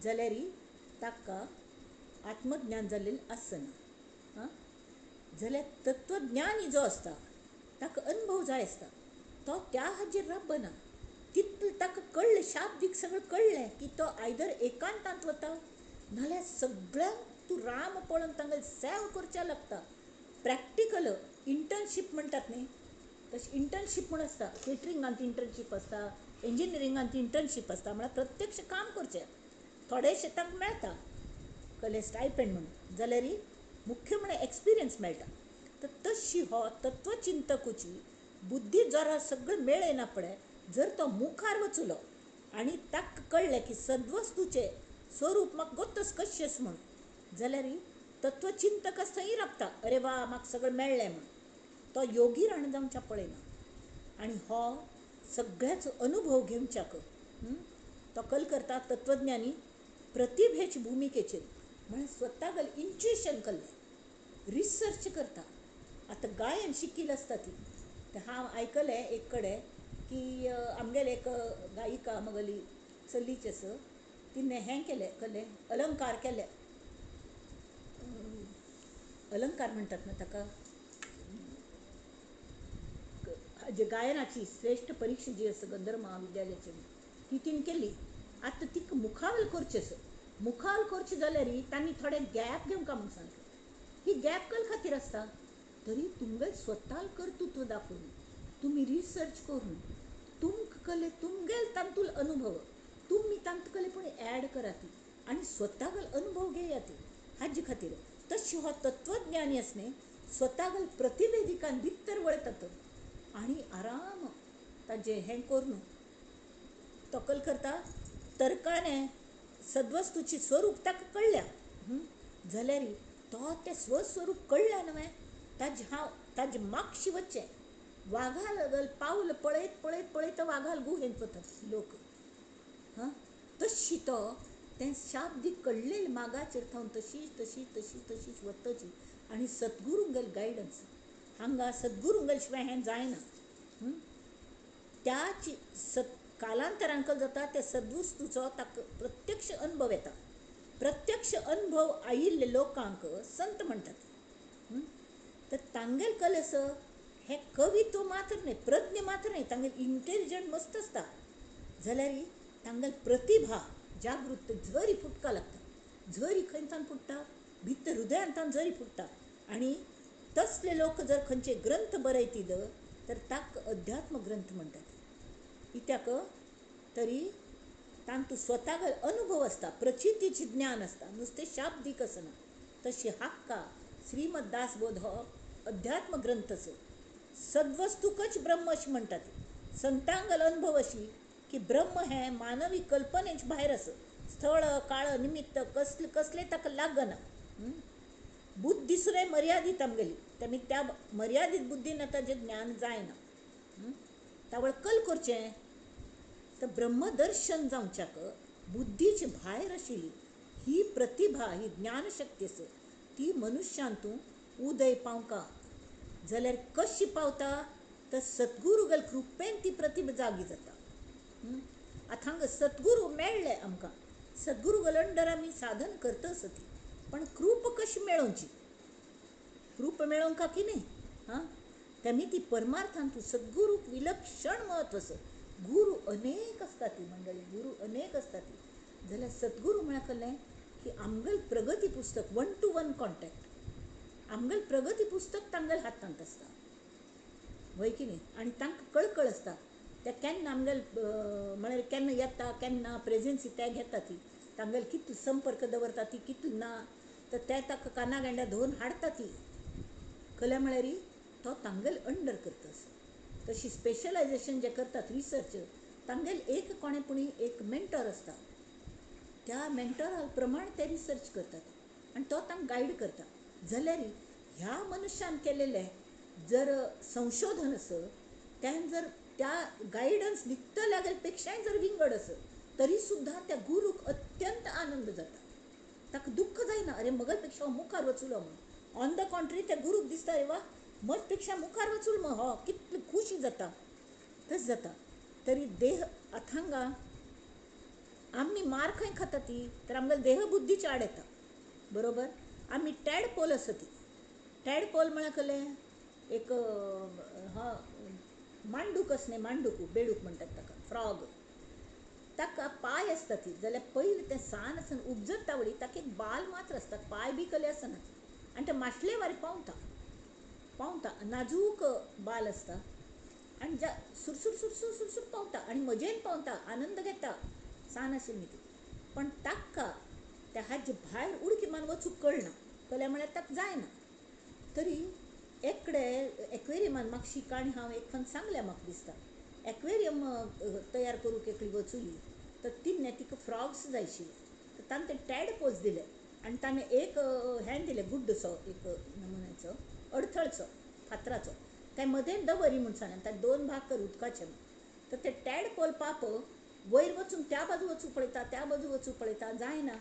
जाल्यार ताका आत्मज्ञान जाल्लेलें आसना. जाल्यार तत्वज्ञानी जो आसता ताका अनुभव जाय आसता. तो त्या हाजेर राबना. तितलें ताका कळ्ळें, शाब्दीक सगळें कळ्ळें की तो आयदर एकांतांत वता नाल्यार सगळ्यांक तूं राम पळोवन तांगेल सेवा करचें लागता. प्रॅक्टिकल इंटर्नशीप म्हणटात न्ही तशी इंटर्नशीप म्हूण आसता. केटरिंगांत इंटर्नशीप आसता, इंजिनियरिंगांत इंटर्नशीप आसता. म्हळ्यार प्रत्यक्ष काम करचें. थोडेशें तांकां मेळटा कळ्ळें स्टायपेंड म्हणून. जाल्यार मुख्य म्हळ्यार एक्सपिरियन्स मेळटा. तर तशी हो तत्वचिंतकूची बुद्धी जरा सगळें मेळ्ळें ना पळय. जर तो मुखार वचलो आनी ताका कळ्ळें की सद्वस्तूचें स्वरूप म्हाका गोत्तच कशेंच म्हणून जाल्यार तत्वचिंतक थंय राबता. अरे वा म्हाका सगळें मेळ्ळें म्हूण. तो योगी राण जावच्या पळयना आनी हो सगळ्याचो अनुभव घेवच्याक तो कल करता. तत्वज्ञानी प्रतिभेच्या भुमिकेचेर म्हळ्यार स्वतागल इंट्युशन कल्लें रिसर्च करता. आतां गायन शिकिल्ली आसता ती. हांव आयकलें एक कडेन की आमगेले एक गायिका म्हगेली चलीची आसा तिणें हें केलें कळ्ळें अलंकार केले. अलंकार म्हणटात ना ताका जे गायनाची श्रेश्ठ परीक्षा जी आसा गंधर्व महाविद्यालयाची ती तिणें केली. आतां तिका मुखावेल करची आसा. मुखावेल करची जाल्यार तांणी थोडे गॅप घेवंक म्हणून सांगलें. ही गॅप कल खातीर आसता तरी तुमगेल स्वताल कर्तृत्व दाखोवन तुमी रिसर्च करून तुमकां कळ्ळें तुमगेल तांतूल अनुभव तुमी तांतकलेपणी ॲड करात आनी स्वतागल अनुभव घेयात. हाजे खातीर तशी हो तत्वज्ञानी आसने स्वतागल प्रतिवेदिकान भितर वळतात आनी आराम ताजें हें करून तकल करता तर्काने सद्वस्तूची स्वरूप ताका कळल्या जाल्यार तो तें स्वस्वरूप कळ्ळा न्हय ताजे मागशी वच्चें वाघा लागल पावल पळयत पळयत पळयत वाघाल गुहेंत वतात लोक हां तशी तो तें शाब्दीक कळलेले मागाचेर थावन तशीच तशीच तशीच तशीच वतची आनी सद्गुरूंगेल गायडन्स हांगा सद्गुरूंगेल शिवाय हें जायना त्याची कालांतरान कळत जाता त्या सद्वस्तूचो ताका प्रत्यक्ष अनुभव येता प्रत्यक्ष अनुभव आयिल्ले लोकांक संत म्हणटात तर तांगेल कलेस हे कवित्व मात्र न्ही प्रज्ञ मात्र न्ही तांगेल इंटेलिजंट मस्त आसता जाल्यार तांगेल प्रतिभा जागृत झरी फुटका लागता झरी खंयच्यान फुट्टा भितर हृदयांतल्यान झरी फुट्टा आनी तसले लोक जर खंयचे ग्रंथ बरयतीत तर ताका अध्यात्म ग्रंथ म्हणटात कित्याक तरी तांतू स्वताक अनुभव आसता प्रचितीचे ज्ञान आसता नुस्तें शाब्दीक आसना तशी हक्का श्रीमद दासबोध हो अध्यात्म ग्रंथ आसा सद्वस्तूकच ब्रह्म अशी म्हणटात संतांगल अनुभव अशी की ब्रह्म हें मानवी कल्पनेच्या भायर आसा स्थळ काळ निमित्त कसले ताका लागना बुद्धी सुद्दां मर्यादीत आमगेली तेमी त्या मर्यादीत बुद्धीन ताजें ज्ञान जायना तावळ कल करचें तर ब्रह्मदर्शन जावच्याक बुद्धीचे भायर आशिल्ली ही प्रतिभा ही ज्ञानशक्ती आसा ती मनुश्यांतू उदय पावका जाल्यार कशी पावता तर सद्गुरूगेल कृपेन ती प्रतिभा जागी जाता आतां हांगा सद्गुरू मेळ्ळे आमकां सद्गुरूगेल अंडर आमी साधन करता आसत पण कृप कशी मेळोवची कृप मेळोवंक की न्ही हां तेमी ती परमार्थांतू सद्गुरूक विलक्षण म्हत्व आसा गुरू अनेक आसता ती मंडळी गुरू अनेक आसता ती जाल्यार सद्गुरू म्हळ्यार कहलें की आमगेल प्रगती पुस्तक 1-to-1 कॉन्टॅक्ट आमगेल प्रगती पुस्तक तांगेल हातांत आसता वय की न्ही आनी तांकां कळकळ आसता ते केन्ना आमगेल म्हळ्यार केन्ना येता केन्ना प्रेझेन्सी ते घेता ती तांगेल कितलो संपर्क दवरता ती कितलो ना तर ते ताका काना गेंड्या धरून हाडटा ती खलें म्हळ्यार तो तांगेल अंडर करता तशी स्पेशलायजेशन जे करतात रिसर्च तांगेल एक कोणेपुणी एक मेंटर आसता त्या मेंटरा प्रमाण ते रिसर्च करतात आनी तो तांकां गायड करता जाल्यार ह्या मनशान केलेले जर संशोधन आसत तें जर त्या गायडन्स दिता लागेल पेक्षाय जर विंगड आसत तरी सुद्दां त्या गुरूक अत्यंत आनंद जाता ताका दुख्ख जायना अरे मगल पेक्षा मुखार वचुलो म्हणून ऑन द कॉन्ट्री त्या गुरूक दिसता रे वा मज पेक्षा मुखार वचूल मग हो कितली खुशी जाता तस जाता तरी देह अथांगा आमी मार खंय खाता ती तर आमगेल देह बुद्धीची आड येता बरोबर आमी टॅडपोल आसा ती टॅडपोल म्हळ्यार कहलें एक हा मांडूक असणे मांडूक बेडूक म्हणटात ताका फ्रॉग ताका पाय आसता ती जाल्यार पयलीं तें सान आसन उपजत तावळी ताका एक बाल मात्र आसता पाय बी कले आसना आनी तें माटले वारे पावता नाजूक बाल आसता आनी सुरसूर सुरसूर सुरसूर पावता आनी मजेन पावता आनंद घेता सान आशिल्ली ती पण ताका त्या हाजे भायर उडकी मान वचूंक कळना कळ्ळें म्हळ्यार ताका जायना तरी एकडे एक्वेरियमान म्हाका शिकाणी हांव एक खंय सांगलें म्हाका दिसता एक्वेरियम तयार करूंक एकली वचुली तर तिणें तिका फ्रॉग्स जाय आशिल्ले तर ताणें ते टॅडपोल्स दिले आनी ताणें एक हें दिलें गुड्डसो एक नमुन्याचो अडथळचो फातराचो ते मदें दवरी म्हूण सांगलें ताका 2 भाग कर उदकाचे तर ते टॅडपोल पाप वयर वचून त्या बाजू वचूं पळयता त्या बाजू वचूं पळयता जायना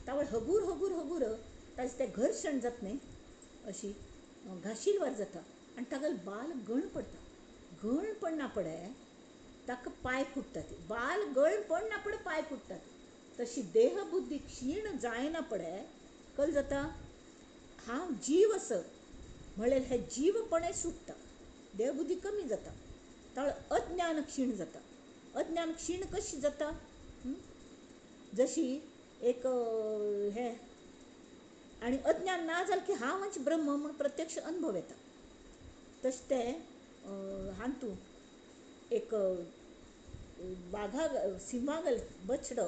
तावळ हगूर हगूर हगूर ताजें तें घर्शण जाता न्ही अशी घाशिलवार जाता आनी ताका बाल गण पडटा गण पडना पडे ताका पांय फुट्टा ती बाल गळ पडना पडे पांय फुट्टात तशी देह बुद्धी क्षीण जायना पडे कळ्ळें जाता हांव जीव आसा म्हळ्यार हे जीवपणे सुट्टा देह बुद्धी कमी जाता ताळ अज्ञान क्षीण जाता अज्ञान क्षीण कशी जाता जशी एक हे आनी अज्ञान ना जालें की हांवच ब्रह्म म्हूण प्रत्यक्ष अनुभव येता तशें तें हांतू एक वाघा सिंहागल बछडो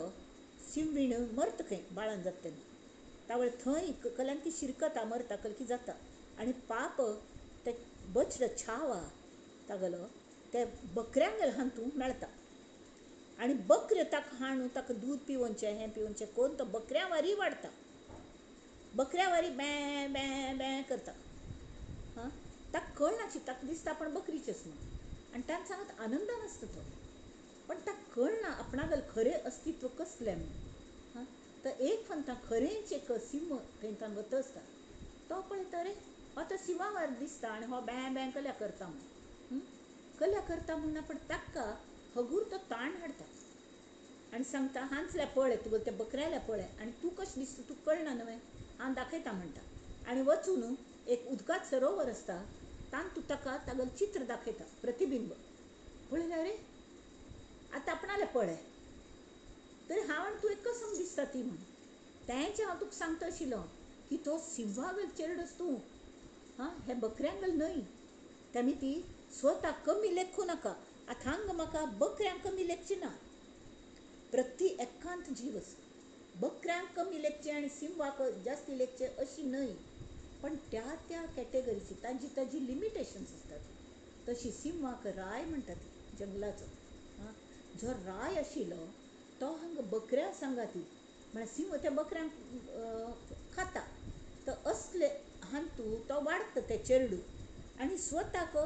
सिंवीण मरता खंय बाळान जाता तेन्ना तावळे थंय कल्यान ती शिरकता मरता कलकी जाता आनी पाप ते बछडो छावा तागलो ते बकऱ्यांगेर हांतू मेळटा आणि बकऱ्यो ताका हाणू ताका दूध पिवोवचें हें पिवोवचें कोण तो बकऱ्या वारी वाडटा. बकऱ्या वारी बॅ बॅ बॅ करता. हां ताका कळनाची, ताका दिसता आपण बकरीचेच म्हणून आनी तांकां सांगत आनंदान आसता तो. पण ताका कळना आपणागेलें खरें अस्तित्व कसलें म्हणून. हां तर एक फंता खरेंच एक सिंह थंयच्यान वता आसता. तो पळयता रे हो तो सिंहा वार दिसता आनी हो बॅ बॅ कल्या करता म्हणून. कल्या करता म्हणून पण ताका हगूर तो ताण हाडटा आनी सांगता हांचल्या पळय तुगेले त्या बकऱ्याल्या पळय आनी तूं कशें दिसता तूं कळना न्हय हांव दाखयता म्हणटा. आनी वचून एक उदकात सरोवर आसता तातूंत ताका तागेलें चित्र दाखयता प्रतिबिंब. पळयलें रे आतां आपणालें पळय तरी हांव आनी तूं एकच सम दिसता ती म्हणून. तेंचे हांव तुका सांगता आशिल्लो की तो सिंहागेल चेडूस तूं. हां हे बकऱ्यांगेल न्हय. तेमी ती स्वता कमी लेखूं नाका. आतां हांगा म्हाका बकऱ्यांक कमी लेखचें ना. प्रती एकांत जीव आसा. बकऱ्यांक कमी लेखचें आनी सिंहाक जास्ती लेखचें अशी न्हय. पण त्या त्या कॅटेगरीची ताजी ताजी लिमिटेशन्स आसतात. तशी सिंहाक राय म्हणटा ती जंगलाचो. जो राय आशिल्लो तो हांगा बकऱ्या सांगाती म्हळ्यार सिंह त्या बकऱ्यांक खाता. तर असले हांतू तो वाडता ते चेडूं आनी स्वताक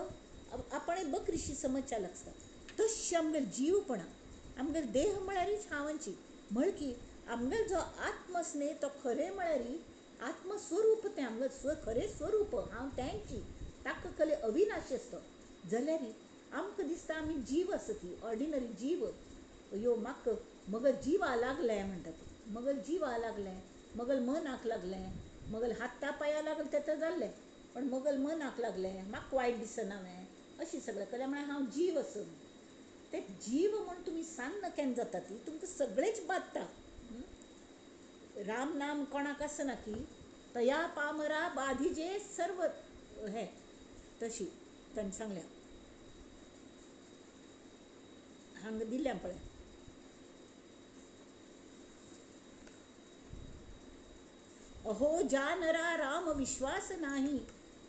आपणय बकरीशी समजच्या लागता. तशी आमगेले जीवपणां आमगेले देह म्हळ्यारच हांवांची म्हळकी आमगेलो जो आत्म आसा न्ही तो खरें म्हळ्यार आत्मस्वरूप तें आमगेलें खरें स्वरूप हांव तेंची ताका कले अविनाशी आसता. जाल्यार आमकां दिसता आमी जीव आसा ती ऑर्डिनरी जीव. अयो म्हाका म्हगेल जिवा लागलें म्हणटा ती. म्हगेल जिवा लागलें, म्हगेल मनाक लागलें, म्हगेल हाता पांया लागलें तें तर जाल्लें पण म्हगेल मनाक लागलें म्हाका वायट दिसना हांवें अशें सगळें केलें म्हळ्यार हांव जीव आसा. ते जीव म्हूण तुमी सान्न केन्ना जाता ती तुमकां सगळेंच बादता. राम नाम कोणाक आसना की तया पामरा बाधिजे सर्व हें तशी ताणें सांगल्या हांगा दिल्या पळय. अहो ज्या नरा राम विश्वास नाही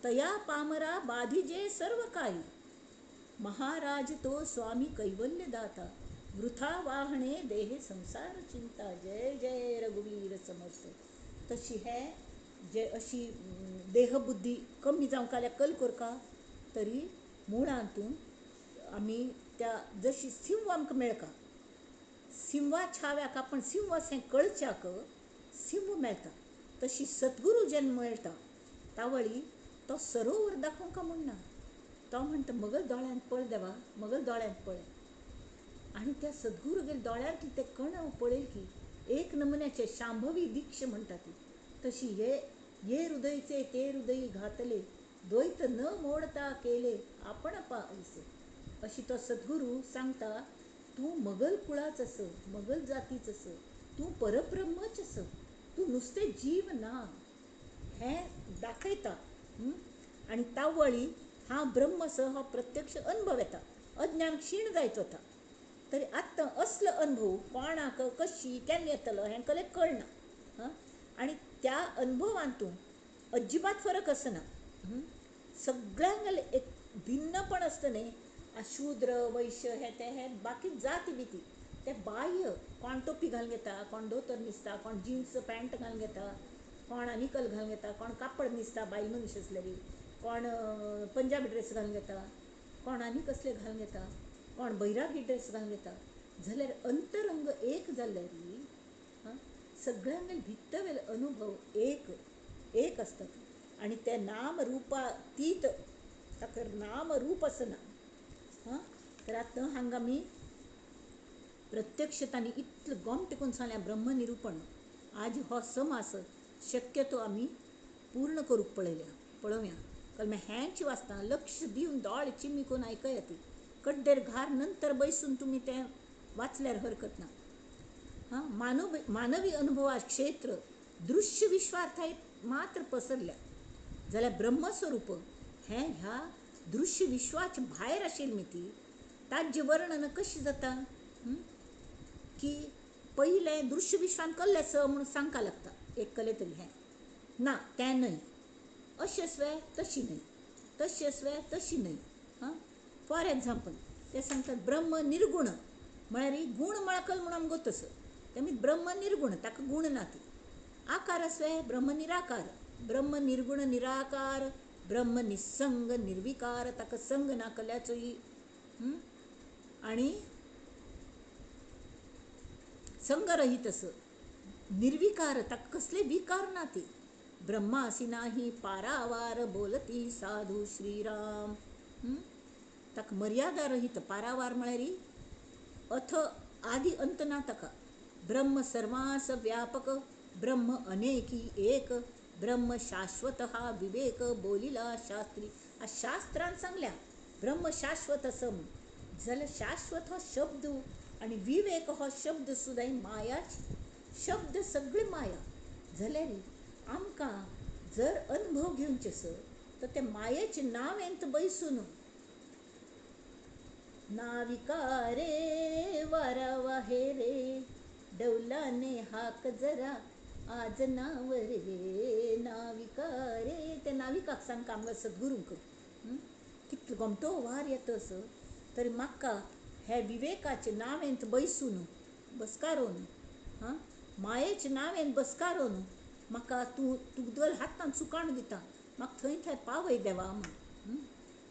तया पामरा बाधिजे सर्व काही. महाराज तो स्वामी कैवल्य दाता वृथा वाहणे देहे संसार चिंता. जय जय रघुवीर समर्थ. तशी हे जे अशी देहबुद्धी कमी जावंक जाल्यार कल करका तरी मुळांतून आमी त्या जशी सिंह आमकां मेळका सिंहा छाव्याक आपण सिंह अशें कळच्याक सिंह मेळटा. तशी सद्गुरू जेन्ना मेळटा तावळी तो सरोवर दाखोवंका म्हणना. तो म्हणटा म्हगेल्या दोळ्यांत पळय देवा म्हगेल्या दोळ्यांत पळय. आनी त्या सद्गुरूगेल्या दोळ्यांतले ते कण पळयल की एक नमुन्याचे शांभवी दीक्ष म्हणटा ती तशी ये हृदयचे ते हृदयी घातले द्वैत न मोडता केले आपण पायसे. अशी तो सद्गुरू सांगता तूं मगल कुळाच आस मगल जातीच आस तूं परब्रह्मच आस तूं नुस्तें जीव ना हें दाखयता. आनी तावळी हांव ब्रह्म आसा हो प्रत्यक्ष अनुभव येता. अज्ञान क्षीण जायत वता. तरी आत्तां असलो अनुभव कोणाक कशी केन्ना येतलो हें कले कळना. आनी त्या अनुभवांतून अजिबात फरक आसना. सगळ्यांगेलें एक भिन्नपण आसता न्ही. शूद्र वैश्य हे ते हे बाकी जाती बिती ते बाह्य कोण टोपी घालून घेता कोण धोतर न्हिसता कोण जिन्स पॅन्ट घालून घेता कोण निकल घालून घेता कोण कापड न्हिसता बायल मनीस आसलेली कोण पंजाबी ड्रेस घालून घेता कोण आनी कसले घालून घेता कोण बैरागी ड्रेस घालून घेता. जाल्यार अंतरंग एक जाल्यार सगळ्यांगेले भितरवेले अनुभव एक आसतात. आनी ते नाम रुपातीत ताका नाम रूप आसना. तर आतां हांगा आमी प्रत्यक्षतांनी इतलें गोमटें करून सांगलें ब्रह्मनिरूपण. आज हो समास शक्यतो आमी पूर्ण करूंक पळोवया. कलमे हेंच वाचता लक्ष दिवन दोळे चिमी करून आयकया ती. कड्डेर घार नंतर बैसून तुमी तें वाचल्यार हरकत ना. मानवी अनुभवा क्षेत्र दृश्य विश्वार्थाय मात्र पसरल्या जाल्यार ब्रह्मस्वरूप हें ह्या दृश्य विश्वाच्या भायर आशिल्ली ती ताजें वर्णन कशें जाता की पयलें दृश्य विश्वान कल्लें स म्हणून सांगका लागता एक कले तरी हें ना तें न्हय अशें स्वे तशी न्हय तशें स्वे तशी न्हय. फॉर एग्जाम्पल ते सांगतात ब्रह्म निर्गुण म्हळ्यार गुण म्हळकल म्हणून आमकां तसं तेमी ब्रह्म निर्गुण ताका गुण ना ती आकार असले ब्रह्म निराकार ब्रह्म निर्गुण निराकार ब्रह्म निसंग निर्विकार ताका संग ना कल्याचोय आणि संगरहित असं निर्विकार ताका कसले विकार ना ती ब्रह्मासी नाही पारावार बोलती साधू श्रीराम ताका मर्यादा रहित पारावार म्हळ्यार अथ आदि अंत ना ताका ब्रह्म सर्वास व्यापक ब्रह्म अनेकी एक ब्रह्म शाश्वत हा विवेक बोलिला शास्त्री आ शास्त्रान सांगल्या ब्रह्म शाश्वत असं जाल्यार शाश्वत हो शब्द आणि विवेक हो शब्द सुद्दां मायाच शब्द सगळे माया जाल्यार आमकां जर अनुभव घेवचे आसत तर ते मायेचे नाव येंत बैसून नाविका रे वारावा हे रे डौलाने हाक जरा आज नाव रे नाविका रे ते नाविकाक सांगता आमकां सद्गुरूंक कितलो गमतो वार येता असो तरी म्हाका हे विवेकाचे नावेंत बैसून बसकारून मायेचे नावेंत बसकारून म्हाका तूं तुगदल हातान चुकाण दिता म्हाका थंय थंय पावय देवा म्हण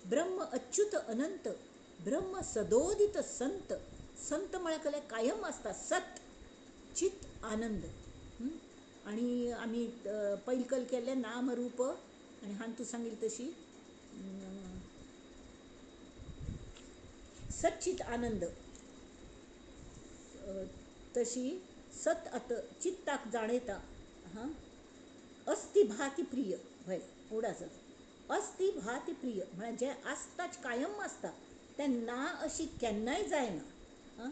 ब्रह्म अच्युत अनंत ब्रह्म सदोदित संत संत म्हळ्यार कायम आसता सत चित आनंद आणि आमी पैलकल केले नाम रूप आणि हांवें तूं सांगिल्ली तशी सच्चित आनंद तशी सत आत चित्ताक जाणयता अस्ति भाती प्रिय हय उडा जाता अस्ति भाती प्रिय म्हळ्यार जें आसताच कायम आसता तें ना अशी केन्नाय जायना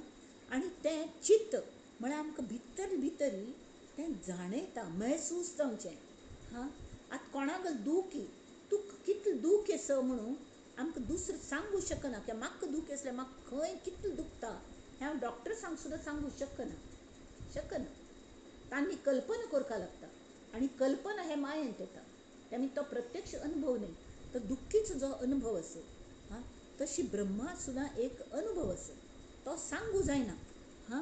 आनी तें चित्त म्हळ्यार आमकां भितर भितरी तें जाणयता महसूस जावचें आतां कोणाक दुखी तूं कितलें दूख आसा म्हणून आमकां दुसरें सांगूं शकना की म्हाका दूख आसलें म्हाका खंय कितलें दुखता हें हांव डॉक्टर सुद्दां सांगूं शकना तांणी कल्पना करपा लागता आनी कल्पना हें मायेंत येता तेमी तो प्रत्यक्ष अनुभव न्ही तो दुख्खीचो जो अनुभव आसा तशी ब्रह्मा सुद्दां एक अनुभव आसा तो सांगूं जायना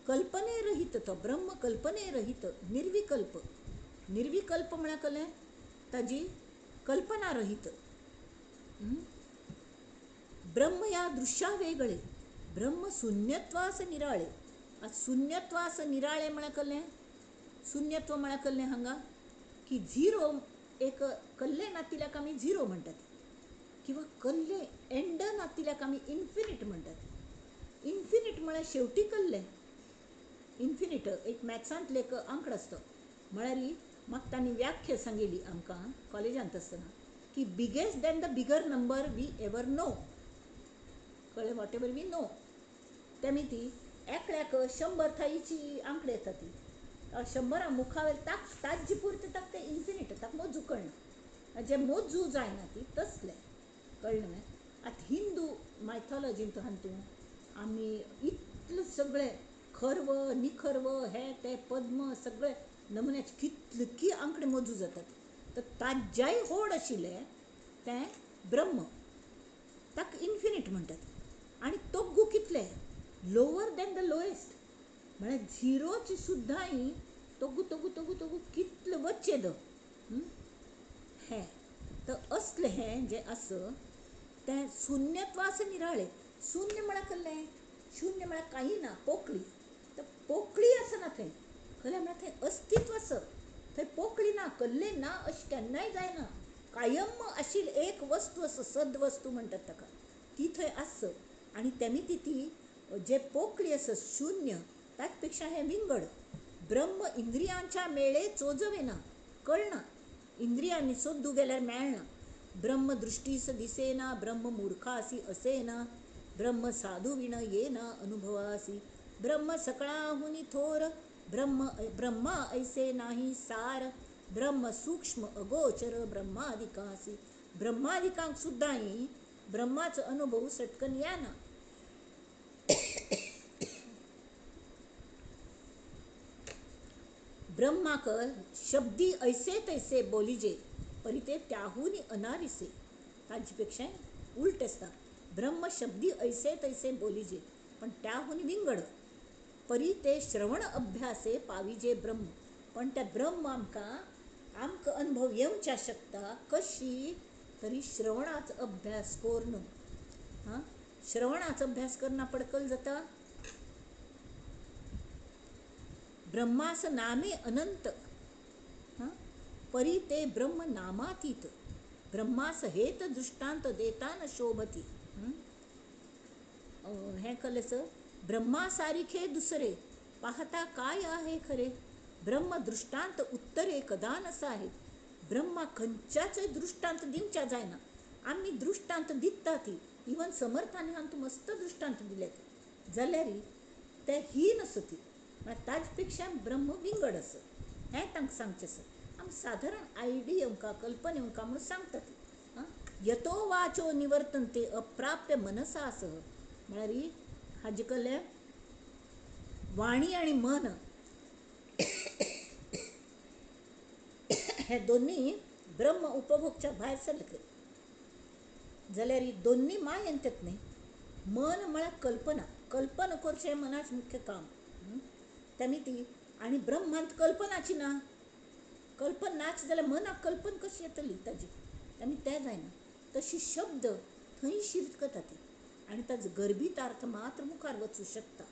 कल्पने रहीत तो ब्रह्म कल्पने रहीत निर्विकल्प म्हळ्यार कळ्ळें ताजी कल्पना रहीत ब्रह्म या दृश्या वेगळे ब्रह्म शून्यत्वास निराळे शून्यत्वास निराळे म्हळ्यार कळ्ळें शून्यत्व म्हळ्यार कळ्ळें हांगा की झिरो एक कल्ले नातिल्याक आमी झिरो म्हणटात किंवा कल्ले एंड नातिल्याक आमी इन्फिनीट म्हणटात इन्फिनीट म्हळ्यार शेवटी कल्ले इन्फिनीट एक मॅथ्सांतलो एक आंकडो आसता म्हळ्यार म्हाका तांणी व्याख्या सांगिल्ली आमकां कॉलेजांत आसतना की biggest than the bigger number we ever know कळ्ळें वॉट एवर वी नो तेमी ती एकल्याक 100 थायीची आंकडे येता ती 100 मुखावेल ताक जी पुरते ताक ते इन्फिनीट ताका मोजू कळना जे मोजू जायना ती तसलें कळ्ळें न्हय आतां हिंदू मायथॉलॉजींत हातूं आमी इतलें सगळें खर्व निखर्व हे ते पद्म सगळे नमुन्याचे कितले आंकडे मोजू जातात तर ताज्याय होड आशिल्लें तें ब्रह्म ताका इन्फिनीट म्हणटात आनी तोग्गू कितले लोवर दॅन द लोएस्ट म्हळ्यार झिरोची सुद्दां तोग्गू तोग्गू तोग्गू तोग्गू कितले वच्चेद हें तर असलें हें जें आसा तें शून्यत्वास निराळे शून्य म्हळ्यार कळ्ळें शून्य म्हळ्यार कांय ना पोकळी तर पोकळी आसना थंय कळ्ळें म्हळ्यार थंय अस्तित्व आसा थंय पोकळी ना कल्ले ना अशें केन्नाय जायना कायम आशिल्ली एक वस्तू आसा सद्वस्तू म्हणटात ताका ती थंय आसा आनी तेमी ती जे पोकळी आसा शून्य ताचे पेक्षा हें विंगड ब्रह्म इंद्रियांच्या मेळे चोजवेना कळना इंद्रियांनी सोदू गेल्यार मेळना ब्रह्म दृश्टीस दिसेना ब्रह्म मूर्खासी असेना ब्रह्म साधू विण येना अनुभवासी ब्रह्म सकळाहुनी थोर ब्रह्मा ऐसे नाही सार ब्रह्म सूक्ष्म अगोचर ब्रह्मादिकासी ब्रह्मादिकांक सुद्दां ब्रह्माचो अनुभव सटकन येना ब्रह्माक शब्दी ऐसे तैसे बोलिजे परी ते त्याहूनी अनारिसे ताजे पेक्षा उलट आसता ब्रह्म शब्दी ऐसे तैसे बोलिजे पण त्याहून विंगड परी ते श्रवण अभ्यासे पाविजे ब्रह्म. पण त्या ब्रह्म आमकां अनुभव येवच्या शकता कशी तरी श्रवणाचा अभ्यास करून. हां, श्रवणाचा अभ्यास करना पडकल जाता. ब्रह्मास नामे अनंत, हां, परी ते ब्रह्म नामातीत. ब्रह्मास हेत दृष्टांत देतान शोभती. हे कलेचं ब्रह्मासारिखे दुसरे पाहता काय आहे खरे. ब्रह्म दृष्टांत उत्तरे कदा नसाहे. ब्रह्मा खंयच्याचे दृष्टांत दिवच्या जायना. आम्ही दृष्टांत दिता ती इवन समर्थाने हांव मस्त दृष्टांत दिले जाल्यार ते ही नसती. ताजपेक्षा ब्रह्म विंगड आस हें तांकां सांगचें आसा. आमी साधारण आयडिया कल्पने म्हणून सांगतात. यतो वाचो निवर्तन्ते अप्राप्य मनसा सह. म्हळ्यार हाजे कले वाणी आनी मन हे दोन्ही ब्रह्म उपभोगच्या भायर सरले जाल्यार ही दोन्ही माय येतात न्ही. मन म्हळ्यार कल्पना. कल्पना करचें मनाचें मुख्य काम. तेमी ती आनी ब्रह्मांत कल्पनाची ना. कल्पना नाच जाल्यार मनाक कल्पना कशी येतली ताजी. तेमी तें जायना. तशी शब्द थंय शिरकता ती आनी ताजो गर्भीत अर्थ मात्र मुखार वचूं शकता.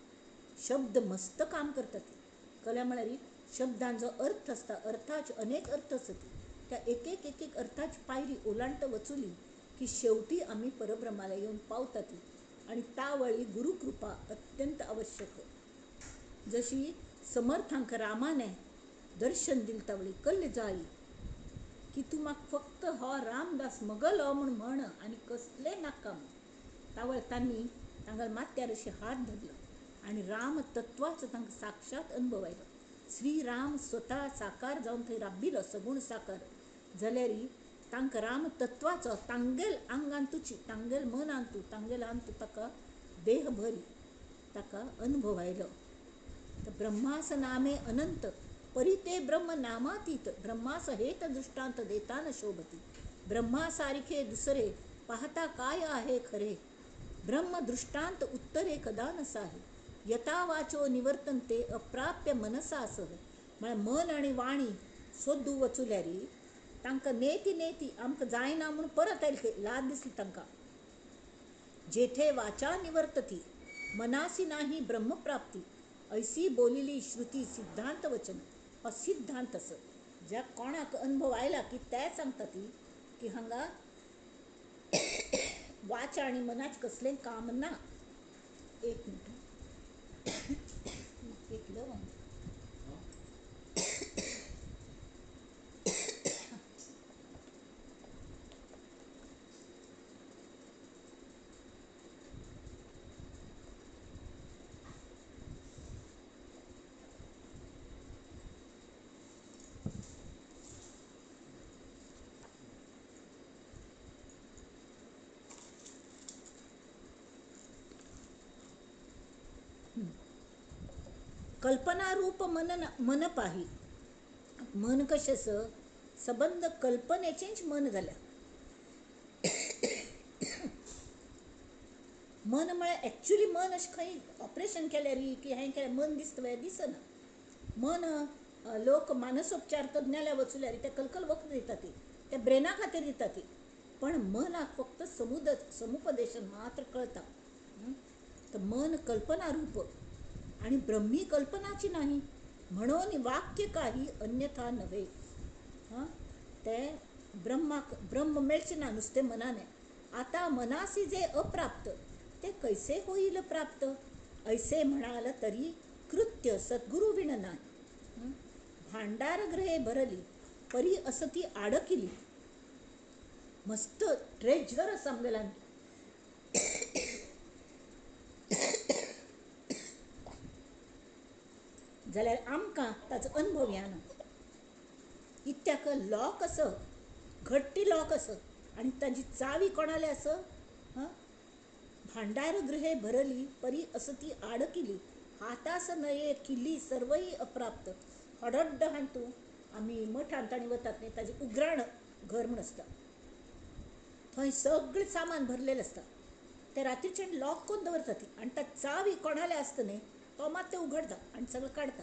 शब्द मस्त काम करता ती. कला म्हळ्यार शब्दांचो अर्थ आसता. अर्थाचे अनेक अर्थ आसता. त्या एक एक अर्थाची पायरी ओलांट वचुली की शेवटी आमी परब्रह्माला येवन पावता ती. आनी ता वळी गुरुकृपा अत्यंत आवश्यक. जशी समर्थांक रामाने दर्शन दिले तावळी कल्ले जाई की तू म्हाका फक्त हो रामदास मगलो म्हण आनी कसले नाका म्हण. तावळ तांणी तांगेल्या माथ्यार अशी हात धरलो आनी राम तत्वाचो तांकां साक्षात अनुभव आयलो. श्रीराम स्वता साकार जावन थंय राबिलो सगूण साकार जाल्यार तांकां राम तत्वाचो तांगेल आंगांतूची तांगेल मनांतू तांगेल अंतू ताका देह भरी ताका अनुभव आयलो. ब्रह्मास नामे अनंत परी ते ब्रह्म नामातीत. ब्रह्मास हेत दृष्टांत देतान शोभती. ब्रह्मासारखे दुसरे पाहता काय आहे खरे. ब्रह्म दृष्टांत उत्तरे कदा नसाहे. यथा वाचो निवर्तन्ते अप्राप्य मनसा सह. म्हळ्यार मन आनी वाणी सोदू वचुल्यार तांकां नेती आमकां जायना म्हणून परत आयली लाज दिसली तांकां. जेथे वाचा निवर्तती मनासी नाही ब्रह्मप्राप्ती. ऐसी बोलिली श्रुती सिद्धांत वचन. हो सिद्धांत असो ज्या कोणाक अनुभव आयला की ते सांगता ती की हांगा वाचा आनी मनाचें कसलें काम ना. एक मिनट कल्पना रूप मन पाही. मन कशें संबंध कल्पनेचेंच मन जाल्या. मन म्हळ्यार एक्चुली मन अशें खंय ऑपरेशन केल्यार की हें केल्यार मन दिसता दिसना. मन लोक मानसोपचार तज्ञाल्या वचुल्यार ते कलकल वखद दिता ती ते ब्रेना खातीर दिता ती. पण मनाक फक्त समुपदेशन मात्र कळता. तर मन कल्पना रूप आणि ब्रह्मी कल्पनाची नाही म्हणून वाक्य काही अन्यथा नव्हे. ते ब्रह्म मेळचे ना नुसते मनाने. आता मनासी जे अप्राप्त ते कैसे होईल प्राप्त. ऐसे म्हणाल तरी कृत्य सद्गुरु विण नाही. भांडार ग्रहे भरली परी असती आडकिली. मस्त ट्रेजर आमगेला जाल्यार आमकां ताचो अनुभव येना. इत्याक लॉक असो घट्टी लॉक असो आनी ताजी चावी कोणाले असो. भांडार गृहे भरली परी असती आडकिली. हातास नये किल्ली सर्वही अप्राप्त. हडड्ड हांतू आमी मठांत आनी वतात न्ही ताजें उगराण घर म्हूण आसता. थंय सगळें सामान भरलेलें आसता ते रात्रीच्यान लॉक करून दवरता ती आनी ता चावी कोणाले आसता न्ही तो मात ते उघडता आनी सगळं काडटा.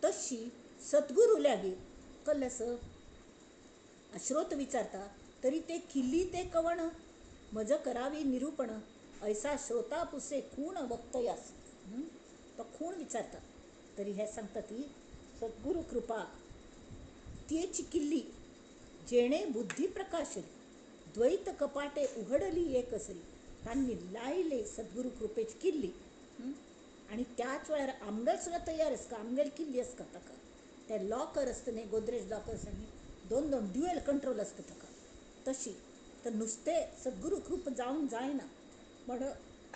तशी सद्गुरू लेगीत कसलें श्रोत विचारता तरी ते किल्ली ते कवण म्हज करावी निरूपण ऐसा श्रोता पुसे खूण वक्तयास. तो खूण विचारता तरी हे सांगता ती सद्गुरू कृपा तियेची किल्ली जेणे बुद्धी प्रकाशली द्वैत कपाटे उघडली एकसरी. तांणी लायले सद्गुरू कृपेची किल्ली. आणि त्याच वेळार आमगेल सुद्दां तयार आसता आमगेल किल्ली आसता ताका. ते लॉकर आसता न्ही गोदरेज लॉकर्स आनी दोन ड्युएल कंट्रोल आसता ताका. तशी तर नुस्तें सद्गुरू कृप जावंक जायना म्हण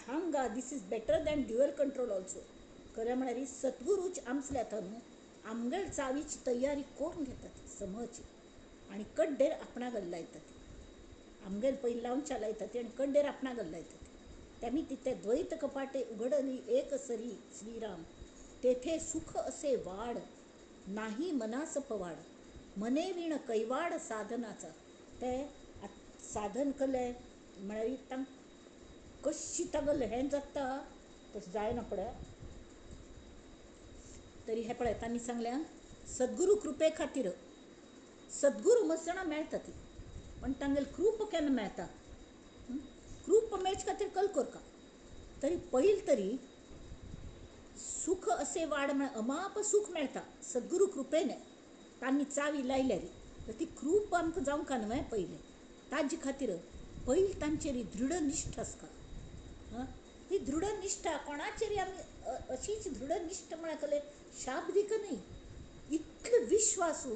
हांगा this is better than dual control also. खरें म्हळ्यार सद्गुरूच आमचले येता न्हू आमगेल चावीची तयारी करून घेता ती समची आनी कड्डेर आपणागल लायता ती. आमगेल पयलीं लावच्या लायता ती आनी कड्डेर आपणागल लायता ती. त्यांनी तिथे द्वैत कपाटे उघडली एक सरी श्रीराम तेथे सुख असे वाढ नाही मनास पवाड मने विण कैवाड साधनाचा. ते साधन केले म्हळ्यार तांक कशी तागल हें जाता तशें जायना पळय. तरी हे पळय तांणी सांगल्या सद्गुरू कृपे खातीर सद्गुरू मस्त जाणां मेळटा ती पण तांगेल कृप केन्ना मेळटा. कृप मेळचे खातीर कल करता तरी पयलीं तरी सुख असे वाड म्हळ्यार अमाप सुख मेळटा सद्गुरू कृपेने. तांणी चावी लायल्यार तर ती कृप आमकां जावंक न्हय पयलें ताजे खातीर पयलीं तांचेर दृढ निश्ठ आसता. ही दृढ निश्ठा कोणाचेर आमी अशीच दृढ निश्ठ म्हळ्यार कले शाब्दिक न्ही इतलो विश्वासू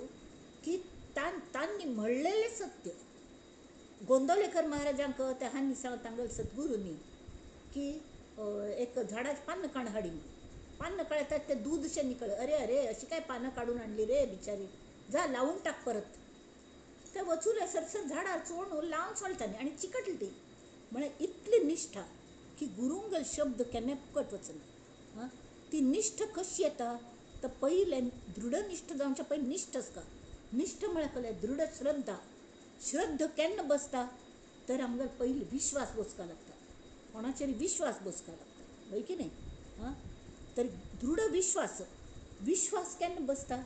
की तांणी म्हणलेलें सत्य. गोंदवलेकर महाराजांक ते हांनी सांग तांगेल सद्गुरूनी की एक झाडाची पानां काण हाडी पानां काडतात ते दूध अशें निकळ अरे अरे अशी काय पानां काडून हाडली रे बिचारी जा लावून टाक परत. ते वचून सरसर झाडार चोळून लावन सोडटाली आनी चिकटली ती. म्हळ्यार इतली निश्ठा की गुरूंगल शब्द केन्ना फुकट वचना. ती निश्ठ कशी येता तर पयलें दृढ निश्ठ जावच्या पयलीं निश्ठ आसता. निश्ठ म्हळ्यार कळ्ळें दृढ श्रद्धा. श्रद्ध केन्ना बसता तर आमकां पयलीं विश्वास बसका लागता कोणाचेर विश्वास बसका लागता वय की न्ही. तर दृढ विश्वास विश्वास केन्ना बसता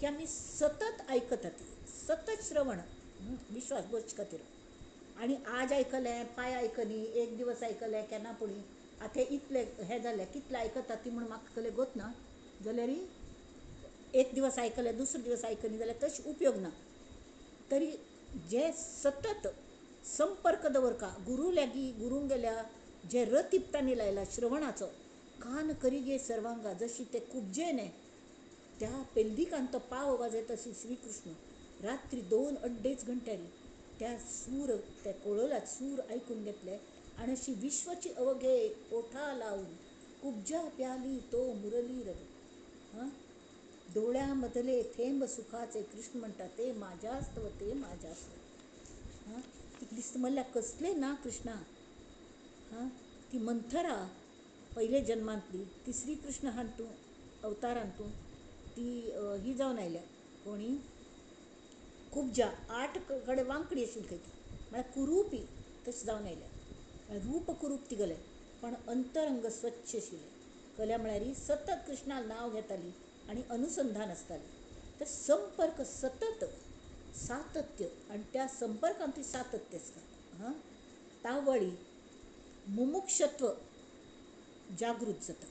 की आमी सतत आयकता ती सतत श्रवण विश्वास बसचे खातीर. आनी आज आयकलें पांय आयकनी एक दिवस आयकलें केन्ना पुणी आतां इतलें हें जालें कितलें आयकता ती म्हण म्हाका कले गोत ना जाल्यार एक दिवस आयकलें दुसरो दिवस आयकनी जाल्यार तशें उपयोग ना. तरी जे सतत संपर्क दवरका गुरू लेगी गुरूंक गेल्या जे रतीप तांणी लायला श्रवणाचो कान करी गे सर्वांगा जशी ते कुबजेने त्या पेलदिकान तो पाव वाजयता तशी श्रीकृष्ण रात्री 2-2.5 घंट्यांनी त्या सूर त्या कोळोलात सूर ऐकून घेतले आणि अशी विश्वाची अवघे ओठा लावून कुबजा प्याली तो मुरली रव. डोळ्यामधले थेंब सुखाचे कृष्ण म्हणतात ते माझ्यास्तव ते माझ्यास्तव. ती दिसत म्हणल्या कसले ना कृष्णा. ती मंथरा पहिले जन्मांतली ती श्रीकृष्ण हातूं अवतारांतूं ती ही जावन आयल्या कोणी कुबजा 8 कडे वांकडी आशिल्ली खंय ती म्हळ्यार कुरूपी तशें जावन आयल्या. रूप कुरूप ती गले पण अंतरंग स्वच्छ आशिल्लें. कल्या म्हळ्यार सतत कृष्णा नांव घेताली आनी अनुसंधान आसतालें. तर संपर्क सतत सातत्य आनी त्या संपर्कांतूय सातत्य आसता. तावळी मुमुक्षत्व जागृत जाता.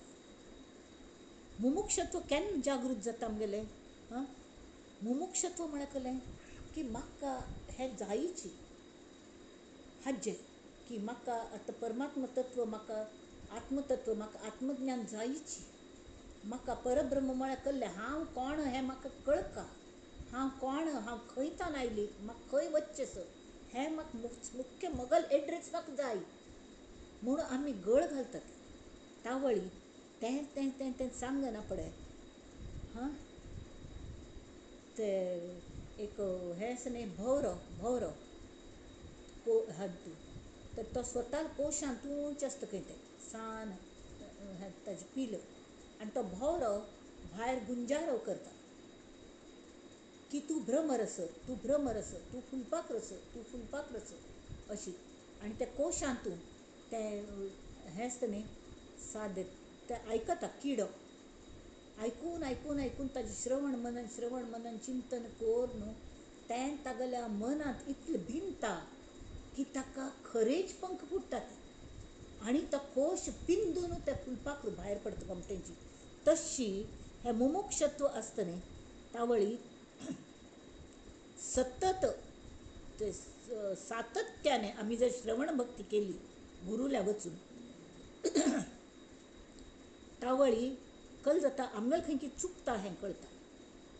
मुमुक्षत्व केन्ना जागृत जाता आमगेलें. मुमुक्षत्व म्हळ्यार कलें की म्हाका हें जायची हाजें की म्हाका आतां परमात्म तत्व म्हाका आत्मतत्व म्हाका आत्मज्ञान जायची. म्हाका परब्रह्म म्हळ्यार कल्लें हांव कोण हें म्हाका कळका. हांव कोण हांव खंयच्यान आयली म्हाका खंय वच्चें हें म्हाका मुख्य मगल एड्रेस म्हाका जाय म्हूण आमी गळ घालतात. तावळी तें तें तें तें सांगना पळय. ते एक हें आसा न्ही भौरव भौरव हातूं तर तो स्वता कोशांत उंच आसता खंय तें सान ताजें पील आनी तो भौरव भायर गुंजारो करता की तूं भ्रमरस तूं भ्रमरस तूं फुलपाक रस तूं फुलपाक रस अशी. आनी त्या कोशांतूं ते हें आसता न्ही सादें ते आयकता किडो आयकून आयकून आयकून ताजें श्रवण मनन चिंतन कोर न्हू तें तागेल्या मनांत इतलें भिनता की ताका खरेच पंख फुट्टात आनी तो कोश पिंजून त्या फुलपाखरू भायर पडटा गोमटेंची. तशी हें मुमुक्षत्व आसता न्ही तावळी सतत ते सातत्याने आमी जर श्रवण भक्ती केली गुरुल्या वचून तावळी कल जाता आमगेलें खंय कितें चुकता हें कळटा.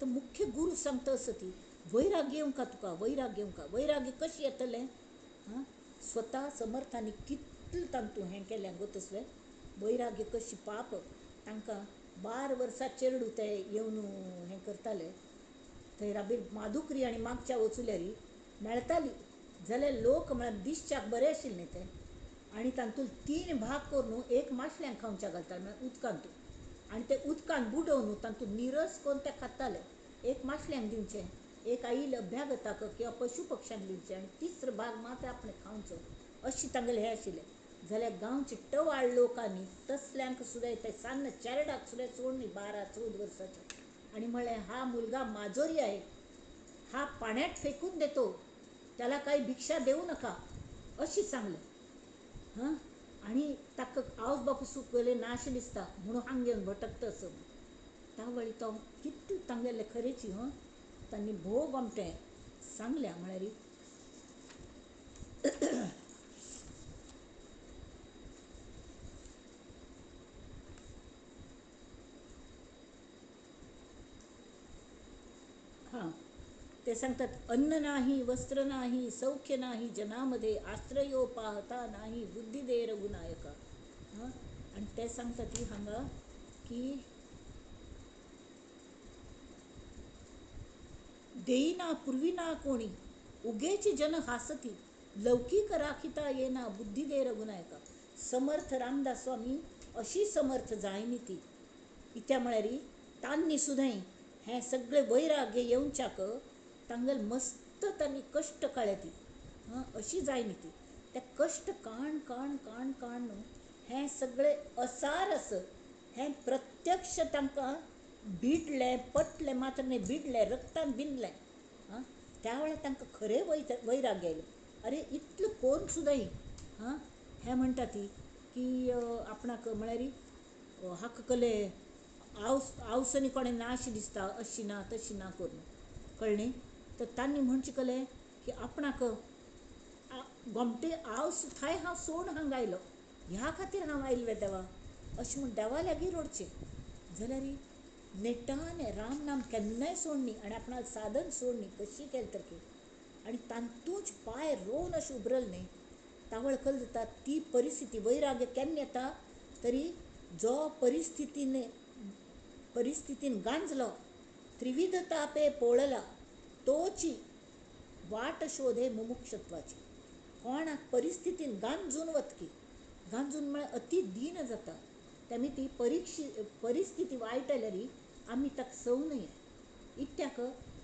तर मुख्य गुरू सांगता असो ती वैराग्य येवंका तुका वैराग्य येवंका. वैराग्य कशें येतलें स्वता समर्थांनी कितलें तांतूं हें केलें गो तसलें वैराग्य कशी पाप तांकां 12 वर्सां चेडूं ते येवन हें करताले थंय राबीर माधुकरी आनी मागच्या वचुल्यार मेळटाली जाल्यार लोक म्हळ्यार दिश्च्याक बरें आशिल्लें न्ही तें आनी तांतून 3 भाग करून एक माशल्यांक खावच्या घालताले म्हळ्यार उदकांत आनी ते उदकांत बुडोवन तांतून निरस करून ते खाताले. एक माशल्यांक दिवचें एक आईल अभ्यागताक किंवा पशु पक्ष्यांक दिवचें आनी 3रो भाग मात्र आपणें खावचो अशी तांगेलें हें आशिल्लें. जाल्यार गांवचे टवाळ लोकांनी तसल्यांक सुद्दां ते सान्न चेरडाक सुद्दां सोडली 12-14 वर्साचे आणि म्हळें हा मुलगा माजोरी आहे, हा पाण्यात फेकून देतो, त्याला काही भिक्षा देऊ नका अशी सांगलें. हां आणि ताका आवज बापूस गेले नाश दिसता म्हणून हांग घेवन भटकता असो तावळी तो कितले तांगेले खरेची तांणी भोव गोमटें सांगल्या म्हळ्यार हां ते सांगतात अन्न नाही वस्त्र नाही सौख्य नाही जनामध्ये आश्रयो पाहता नाही बुद्धी दे रघुनायका. हां आणि ते सांगता ती हांगा की देईना पूर्वीना कोणी उगेची जन हासती लौकिक राखिता येना बुद्धी दे रघुनायका. समर्थ रामदास स्वामी अशी समर्थ जायनी ती इत्या म्हळ्यार तांणी सुद्दां हें सगळें वैराग्य येवच्याक तांगेल मस्त तांणी कश्ट काळ्ळे ती अशी जायनी ती ते कश्ट काण काण काण काण न्हू हें सगळें असार हें प्रत्यक्ष तांकां भिडलें पटलें मात्र न्ही भिडलें रक्तान भिनलें त्या वेळार तांकां खरें वैराग्य आयलें. अरे इतलें कोन्न सुद्दां हें म्हणटा ती की आपणाक म्हळ्यार हाका कले आवसनी कोणें नाश दिसता अशी ना तशी ना करून कळ्ळें. तर तांणी म्हणचें कलें की आपणाक गोमटे आवस थंय हांव सोड हांगा आयलो ह्या खातीर हांव आयिल्लें देवा अशें म्हूण देवा लागीं रडचें जाल्यार नेटान राम नाम केन्नाय सोडनी आनी आपणाक साधन सोडनी कशी केलें तर आनी तांतूच पांय रोवन अशें उबरलें न्ही तावळ कल जाता ती परिस्थिती वैराग्य केन्ना येता तरी जो परिस्थितीन गांजलो त्रिविध तापे पोळला तोची वाट शोधे मुमुक्षत्वाची. कोणाक परिस्थितीन गांजून वतकी गांजून म्हळ्यार अति दीन जाता तेमी ती परिस्थिती वायट आयल्यार आमी ताका सव न्हय इत्याक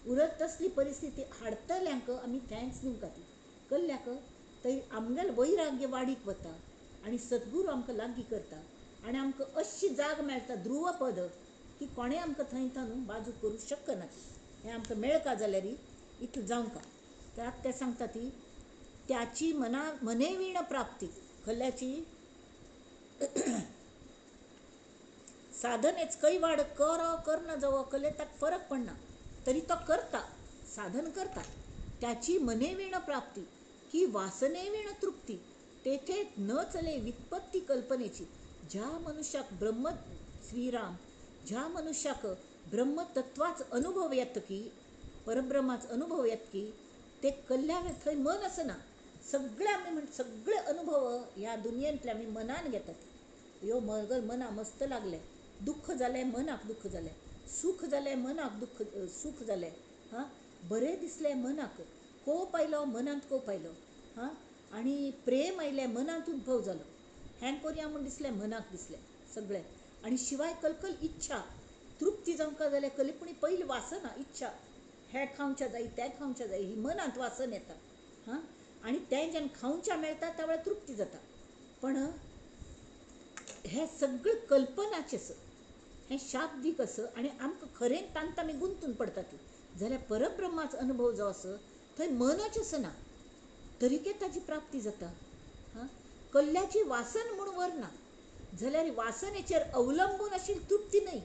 उरत तसली परिस्थिती हाडटल्यांक आमी थँक्स दिवंक ती कल्ल्याक थंय आमगेलें वैराग्य वाडीत वता आनी सद्गुरू आमकां लागीं करता आनी आमकां अशी जाग मेळटा ध्रुव पद की कोणें आमकां थंय न्हू बाजू करूं शकना हें आमकां मेळका जाल्यार इतलें जावंका. त्यात ते सांगता ती त्याची मनेवीण प्राप्ती खल्याची साधनेच कैवाड करना जावं कले ताका फरक पडना तरी तो करता साधन करता त्याची मनेवीण प्राप्ती की वासनेवीण तृप्ती तेथे न चले वित्पत्ती कल्पनेची. ज्या मनुष्याक श्रीराम ज्या मनुष्याक ब्रह्मतत्वाच अनुभव येत की परब्रह्माच अनुभव येत की ते कल्ल्यार थंय मन आसना सगळे आमी म्हणटा सगळे अनुभव ह्या दुनियेंतले आमी मनान घेतात ह्यो मना मस्त लागले दुख्ख जालें मनाक दुख्ख जालें सूख जालें मनाक सूख जालें बरें दिसलें मनाक कोप आयलो मनांत कोप आयलो आनी प्रेम आयलें मनांत उद्भव जालो हें करया म्हूण दिसलें मनाक दिसलें सगळें आनी शिवाय कलकल इच्छा तृप्ती जावंका जाल्यार कली पूण पयली वासना इच्छा हें खावचें जाय तें खावचें जाय ही मनांत वासन येता आनी तें जेन्ना खावचें मेळटा त्या वेळार तृप्ती जाता पण हें सगळं कल्पनाचें आसा, हें शाब्दीक आसा आनी आमकां खरें तांत आमी गुंतून पडटात. जाल्यार परब्रह्माचो अनुभव जो आसा थंय मनच आसना, तरीके ताची प्राप्ती जाता. कल्ल्याची वासन म्हूण व्हरना, जाल्यार वासनेचेर अवलंबून आशिल्ली तृप्ती न्हय,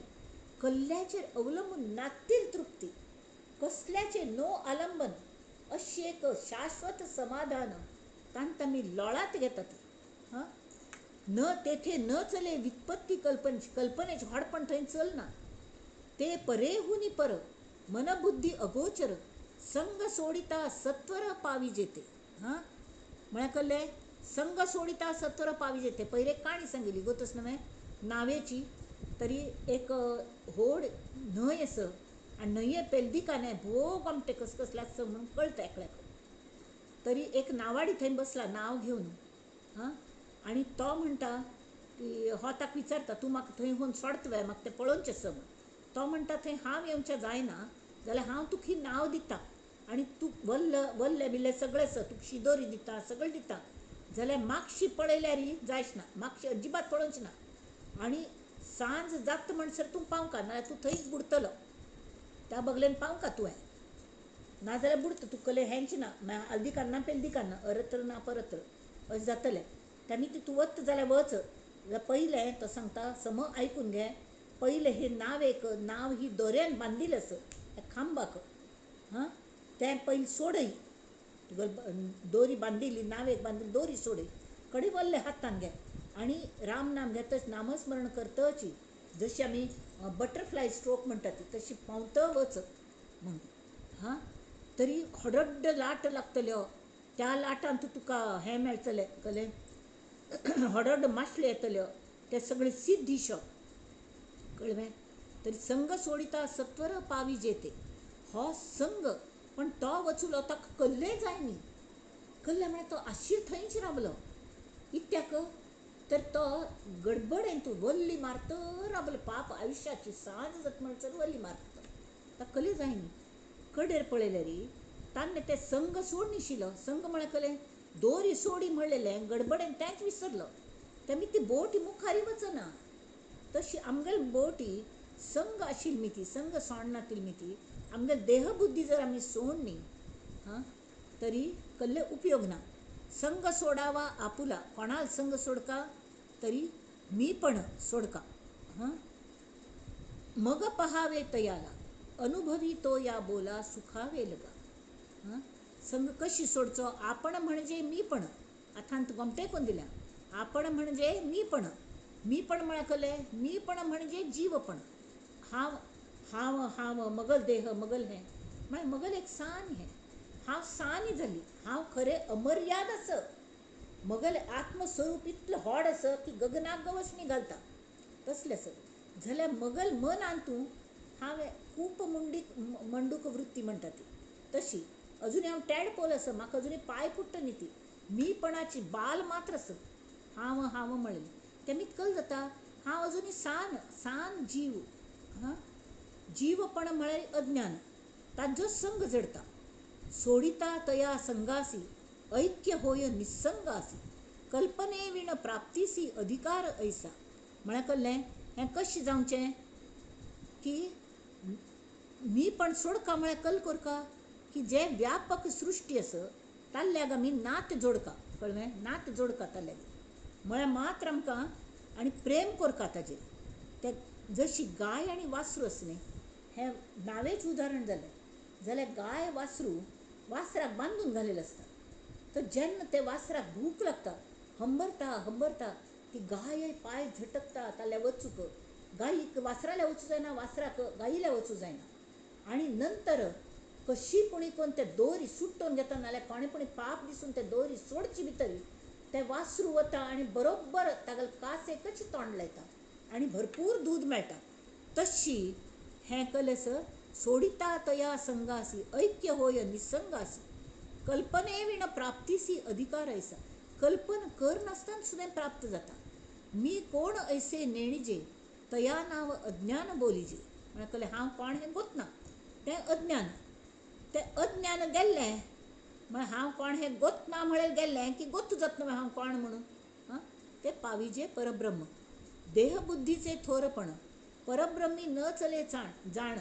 कल्ल्याचेर अवलंबून नातील तृप्ती, कसल्याचें नो आलंबन, अशी एक शाश्वत समाधान तांत आमी लोळात घेतात. हां न तेथे न चले वित्पत्ती कल्पनेचे व्हडपण थंय चलना. ते परेहुनी पर मनबुद्धी अगोचर संग सोडिता सत्वर पावी जेते. हां म्हळ्यार कळ्ळें, संग सोडिता सत्वर पावी जेते. पहिले काणी सांगिल्ली गोतूस न्हय नावेची. तरी एक व्हड न्हंय आसा आनी न्हंये पेलदिकाने भोव गोमटे कसकसले आसा म्हणून कळटा एकल्याक. तरी एक नावाडी थंय बसला नाव घेवन. आनी तो म्हणटा की हो ताका विचारता, तूं म्हाका थंय व्हरून सोडता काय, म्हाका तें पळोवचें आसा म्हूण. तो म्हणटा थंय हांव येवचें जायना, जाल्यार हांव तुका ही नाव दितां आनी तूं वल्लें बिल्लें सगळें आसा, तुका शिदोरी दिता, सगळें दिता, जाल्यार मातशी पळयल्यार जायच ना, मातशी अजिबात पळोवचें ना. आनी सांज जाता म्हणसर तूं पावका, नाल्यार तूं थंयच बुडतलो, त्या बगलेन पावका तुवें, नाजाल्यार बुडता, तूं कले हेंच ना, हल्दिकार ना पेलदिकार ना, अरत्र ना परत्र, अशें जातलें. त्या ती तूं वता जाल्यार वच. जाल्यार पयलें तो सांगता, सम आयकून घे, पयलें हे नाव ही दोऱ्यान बांदिल्ली आसा, खांबाक. तें पयलीं सोडय, तुगे दोरी बांदिल्ली, नावेक बांदिल्ली दोरी सोडय, कडे वल्ले हातान घे आनी राम नाम घेतच नामस्मरण करतच, जशी आमी बटरफ्लाय स्ट्रोक म्हणटा ती तशी पावत वच म्हणून. तरी हडड्ड लाट लागतल्यो, त्या लाटान तुका हें मेळटलें कळ्ळें, हडड माशले येतल्यो, ते सगळे सिद्धीश कळ्ळें. तरी संग सोडिता सत्वर पावी जेते. हो संग, पण तो वचुलो ताका कल्लें जाय न्ही. कल्लें म्हळ्यार तो आशिल्लो थंयच रावलो. इत्याक तर तो गडबडेन तूं वल्ली मारत रावलो, पाप आयुश्याची सांज जाता म्हणसर वल्ली मारता, ताका कल्लें जाय न्ही. कडेर पळयल्यार ताणें तें संग सोडनिशिल्लो. संग म्हळ्यार कळ्ळें, दोरी सोडी म्हणलेलें गडबडेन तेंच विसरलो. तेमी ती बोटी मुखारी वचना. तशी आमगेल बोटी संग आशिल्ली मिती, संग सोडनातील मिती, आमगे देहबुद्धी जर आमी सोडनी तरी कसले उपयोग ना. संग सोडावा आपुला, कोणाल संग सोडका, तरी मीपण सोडका. मग पहावे तयाला, अनुभवी तो या बोला सुखावे लगा. संग कशी सोडचो, आपण म्हणजे मीपण, अथांत गोमटे कोण दिल्या, आपण म्हणजे मीपण. मीपण म्हळ्यार कळ्ळें, मीपण म्हणजे जीवपण. हांव हांव हांव मगल देह मगल हें म्हळ्यार मगल एक सानी हें, हांव सानी जाली, हांव खरें अमर्याद आसा. मगल आत्मस्वरूप इतलें व्हड आसा की गगनाक गवसणी घालता, तसलें आसा. जाल्यार मगल मनान तूं हांवें खूब मंडूक वृत्ती म्हणटा ती तशी, अजुनी हांव टॅडपोल आसा, म्हाका अजुनी पांय फुट्टा न्ही ती, मीपणाची बाल मात्र आसा. हांव हांव म्हणलें तें कल जाता, हांव अजुनी सान जीव. जीवपण म्हळ्यार अज्ञान, ताजो संग जडता. सोडिता तया संगासी, ऐक्य होय निसंगासी, कल्पने विण प्राप्तीसी अधिकार ऐसा. म्हळ्यार कळ्ळें, हें कशें जावचें की मी पण सोडका म्हळ्यार कल करका की जे व्यापक सृश्टी आसा ताल्ल्याक आमी नात जोडका. कळ्ळें, नात जोडका ताल्ल्याक म्हळ्यार मात्र आमकां आनी प्रेम करता ताजेर. ते जशी गाय आनी वासरू आसा न्ही, हें नावेच उदाहरण जालें, जाल्यार गाय वासराक बांदून घालिल्लो आसता. तर जेन्ना ते वासराक भूक लागता, हंबरता ती गाय पांय झटकता ताल्ल्या वचूक, गायीक वासराल्या वचूं जायना, वासराक गायील्या वचूं जायना. आनी नंतर कशी पुणी कोण ते दोरी सुट्टून घेता, नाल्यार कोणे पुणी पाप दिसून ते दोरी सोडची भितर ते वासरू वता आनी बरोबर तागेले कासेकच तोंड लायता आनी भरपूर दूद मेळटा. तशी हें कलेस सोडिता तया संगासी, ऐक्य होय निसंगासी, कल्पने विण प्राप्तीसी अधिकार ऐसा. कल्पना कर नासतना सुद्दां प्राप्त जाता. मी कोण ऐसे नेणिजे, तया नाव अज्ञान बोलिजे. म्हळ्यार कळ्ळें, हांव कोण हें गोतना, तें अज्ञान. तें अज्ञान गेल्लें म्हळ्यार हांव कोण हें गोतना म्हळ्यार गेल्लें की गोत जाता न्हू हांव कोण म्हणून. ते पाविजे परब्रह्म. देहबुद्धीचे थोरपण परब्रह्मी न चले जाण.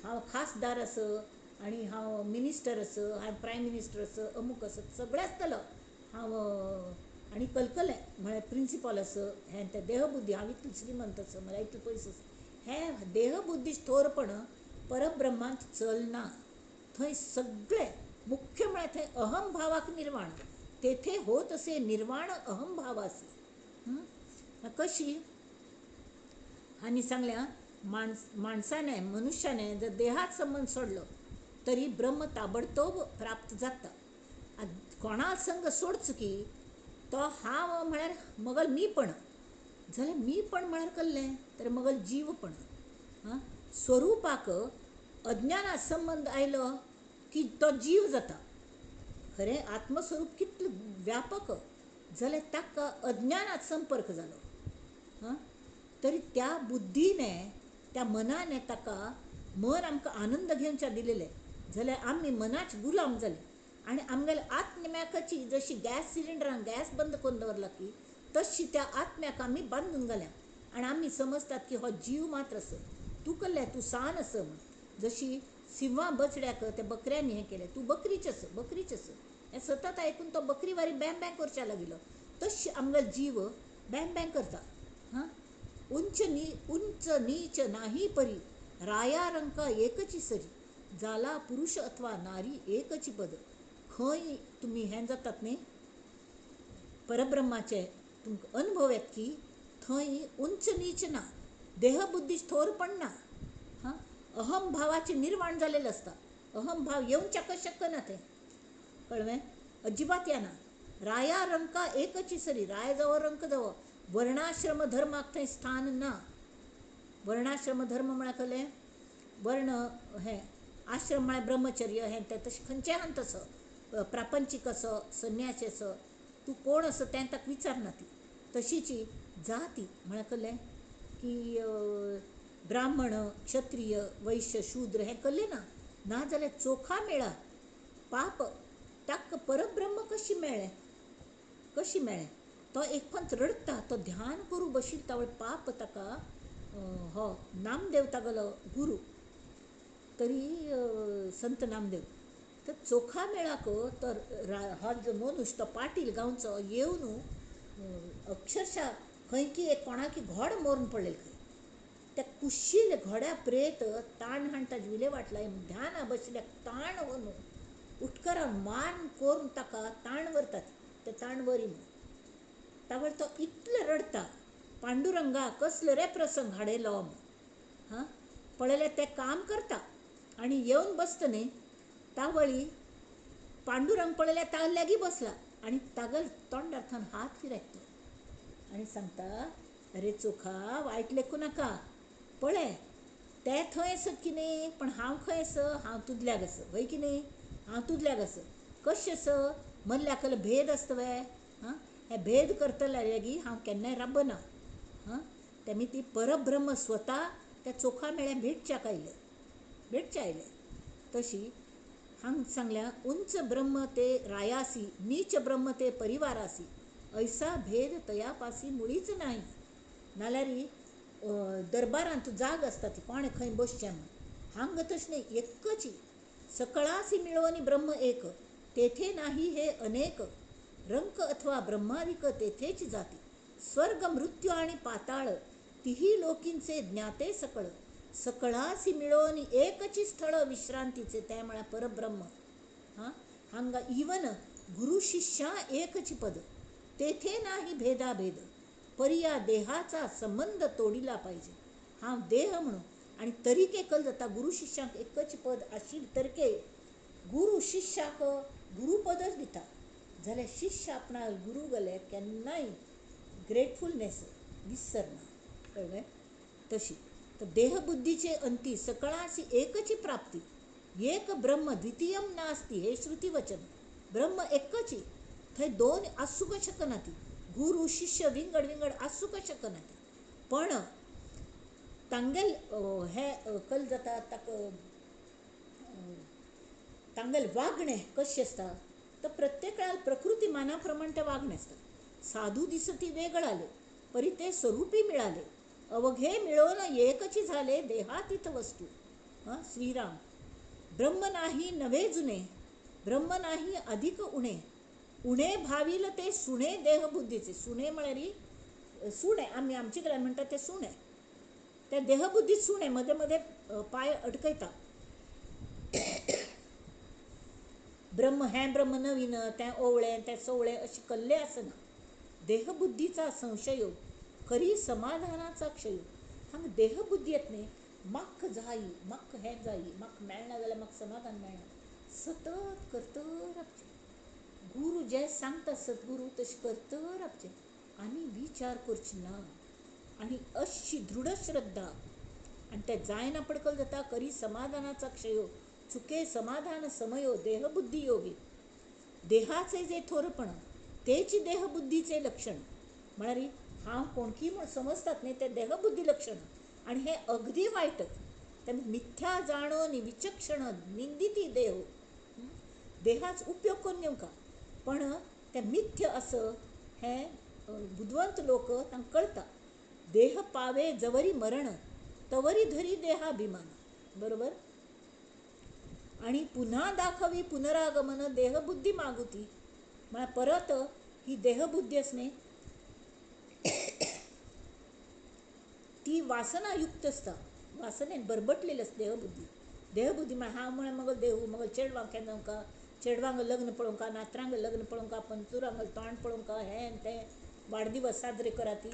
हांव खासदार असं आणि हांव मिनिस्टर असं, हांव प्रायम मिनिस्टर असं, अमूक असं सगळें आसतलो. हांव आनी कलकले म्हळ्यार प्रिंसिपल असं, हें तें देहबुद्धी, हांव इतलो श्रीमंत असं, म्हळ्यार इतलो पयसो हें देहबुद्धी थोरपण परब्रह्मांत चलना. थंय सगळें मुख्य म्हळ्यार थंय अहमभावाक निर्वाण. तेथे होत असे निर्वाण अहमभावासी. कशी हांणी सांगल्या, माणसाने मनुष्याने जर देहात संबंध सोडलो तरी ब्रह्म ताबडतोब प्राप्त जाता. कोणा संग सोडच की तो हांव म्हळ्यार मगल मीपण, जाल्यार मीपण म्हळ्यार कसलें तर मगल जीवपण. स्वरुपाक अज्ञानात संबंध आयलो की तो जीव जाता. खरें आत्मस्वरूप कितलें व्यापक जाल्यार ताका अज्ञानात संपर्क जालो. तरी त्या बुद्धीने, त्या मनाने ताका, मन आमकां आनंद घेवच्या दिलेले जाल्यार आमी मनाचे गुलाम जाले. आनी आमगेल्या आत्म्याकाची जशी गॅस सिलिंडरान गॅस बंद करून दवरला की तशी त्या आत्म्याक आमी बांदून घाल्या. आनी आमी समजतात की हो जीव मात्र असो. तूं कसलें, तूं सान असो म्हण. जशी सिंहा बचड्याक त्या बकऱ्यांनी हें केलें, तूं बकरीच असो, बकरीच असो. हें सतत आयकून तो बकरी वारी बॅम बॅम करच्या लागिलो. तशी आमगेलो जीव बॅम बॅम करता. उंच नीच नाही परी, राया रंका एकची सरी. जाला पुरुष अथवा नारी एकची पद. खंय तुम्ही हें जातात न्ही परब्रह्माचे तुमकां अनुभव येता की थंय उंच नीच ना, देहबुद्धी थोरपण ना. अहमभावाचे निर्वाण जालेले असता. अहमभाव येवच्याक शक्य ना. तें कळ्ळें? अजिबात येना. राया रंका एकची सरी. राय जावो रंक जावो, वर्णाश्रम धर्माक थंय स्थान ना. वर्णाश्रम धर्म म्हळ्यार कसलें, वर्ण हें आश्रम म्हळ्यार ब्रह्मचर्य हें तें तशें खंयचें आसा तसो, प्रापंचीक असो, संन्यासी असो, तूं कोण असो तें ताका विचारना ती. तशीची जाती म्हळ्यार कसलें की ब्राह्मण, क्षत्रिय, वैश्य, शूद्र हें कसलें ना. ना जाल्यार चोखा मेळा पाप. ताका परब्रह्म कशी मेळ्ळें, कशी मेळ्ळें. तो एक पंत रडता, तो ध्यान करूं बशिल्लो तावळे पाप ताका हो नामदेव तागेलो गुरू, तरी संत नामदेव तर चोखा मेळाक तर हो जो मनुश्य तो पाटील गांवचो येवन अक्षरशा खंय की एक कोणाकी घोड मरून पडलेले खंय. त्या कुशील घोड्या प्रेत ताण हाण ताजी विलेवाट लाय. ध्याना बसल्याक ताण व्हरून उठकरान मान करून ताका ताण व्हरतात. ते ताण वरी म्हणून तावळ तो इतलो रडता, पांडुरंगा कसलो रे प्रसंग हाडयलो. पळयल्यार तें काम करता आनी येवन बसता न्ही तावळी पांडुरंग पळयल्यार ताका लेगी बसला आनी तागेल तोंडार थावन हात फिरयता आनी सांगता, अरे चोखा वायट लेखूं नाका. पळय ते थंय आसत की न्ही, पण हांव खंय आस, हांव तुदल्याक आस, वय की न्ही, हांव तुदल्याक आस. कशें आस, मल्ल्याक भेद आसता वे. हे भेद करतले लेगी हांव केन्नाय राबना. तेमी ती परब्रह्म स्वता त्या चोखा मेळ्या भेटच्याक आयले. तशी हांग सांगल्या, उंच ब्रह्म ते रायासी, नीच ब्रह्म ते परिवारासी. ऐसा भेद तयापासी मुळीच नाही. नाल्यार दरबारांत जाग आसता ती कोणें खंय बसचें म्हण. हांग तशें न्ही, एकची. सकळासी मिळोनी ब्रह्म एक, तेथे नाही हे अनेक. रंक अथवा ब्रह्मादिक तेथेच जाती. स्वर्ग मृत्यू आणि पाताळ तिही लोकींचे ज्ञाते सकळ. सकळासी मिळोनी एकची स्थळ विश्रांतीचे, ते म्हळ्यार परब्रह्म. हांगा इवन गुरु शिष्या एकची पद, तेथे नाही भेदाभेद. परी या देहाचा संबंध तोडिला पाहिजे. हांव देह म्हणून आणि तरीके कल जाता गुरु शिष्यांक एकच पद आशिल्ली तरीके गुरु शिष्याक गुरुपदच दिता. जाल्यार शिष्य आपणा गुरू गेले केन्नाय ग्रेटफुलनेस विसरना. कळ्ळें? तशी तर देहबुद्धीचे अंती सकळासी एकची प्राप्ती. एक ब्रह्म द्वितीयम नास्ती हे श्रुती वचन. ब्रह्म एकची, थंय दोन आसूंक शकना ती. गुरु शिष्य विंगड विंगड आसूंक शकना ती. पण तांगेल हे कल जाता ताका तांगेल वागणें कशें आसता तर प्रत्येक वेळार प्रकृती माना प्रमाण तें वागणें आसता. साधू दिसती वेगळाले, परी ते स्वरूपी मिळाले, अवघे मिळवून एकची झाले देहातीत वस्तू. श्रीराम. ब्रह्म नाही नवे जुने, ब्रह्म नाही अधिक उणे, उणे भाविल ते सुणे देहबुद्धीचे. सुणे म्हळरी सूण आहे, आम्ही आमची काय म्हणतात ते सूण आहे. त्या देहबुद्धीत सूण आहे, मध्ये मध्ये पाय अडकयता. ब्रह्म हे ब्रह्म नवीन त्या ओवळे त्या सोवळे अशी कल्ले असना. देहबुद्धीचा संशय खरी समाधानाचा क्षय. हांग देहबुद्धी येत नाही, म्हाक जाई म्हाक हे जाई म्हाक मेळना जाल्यार म्हाका समाधान मेळना. सतत करत रावचें. गुरू जे सांगता सद्गुरू तशें करत रावचें आनी विचार करचे ना. आनी अशी दृढ श्रद्धा आणि ते जायना पडकल जाता करी समाधानाचा क्षयो. चुके समाधान समयो देहबुद्धी योगी. देहाचे जे थोरपण तेची देहबुद्धीचे लक्षण. म्हळ्यार हांव कोणकी म्हूण समजतात न्ही ते देहबुद्धी लक्षण. आणि हे अगदी वायट. ते मिथ्या जाणून विचक्षण निंदिती देह. देहाच उपयोग करून येवका, पण ते मिथ्य असं हे बुद्धवंत लोक तांकां कळटा. देह पावे जवरी मरण तवरी धरी देहाभिमान. बरोबर. आणि पुन्हा दाखवी पुनरागमन देहबुद्धी मागुती. म्हळ्यार परत ही देहबुद्धी असणे ती वासनायुक्त असता. वासनेन बरबटलेली असते देहबुद्धी. देहबुद्धी म्हळ्यार हांव म्हळ्यार मगल देव मगल चेडवांक केन्ना चेडवांक लग्न पळोवंका, नात्रांक लग्न पळोवंका, पंचुरांक तोंड पळोवंका, हें तें वाडदिवस साजरे कराती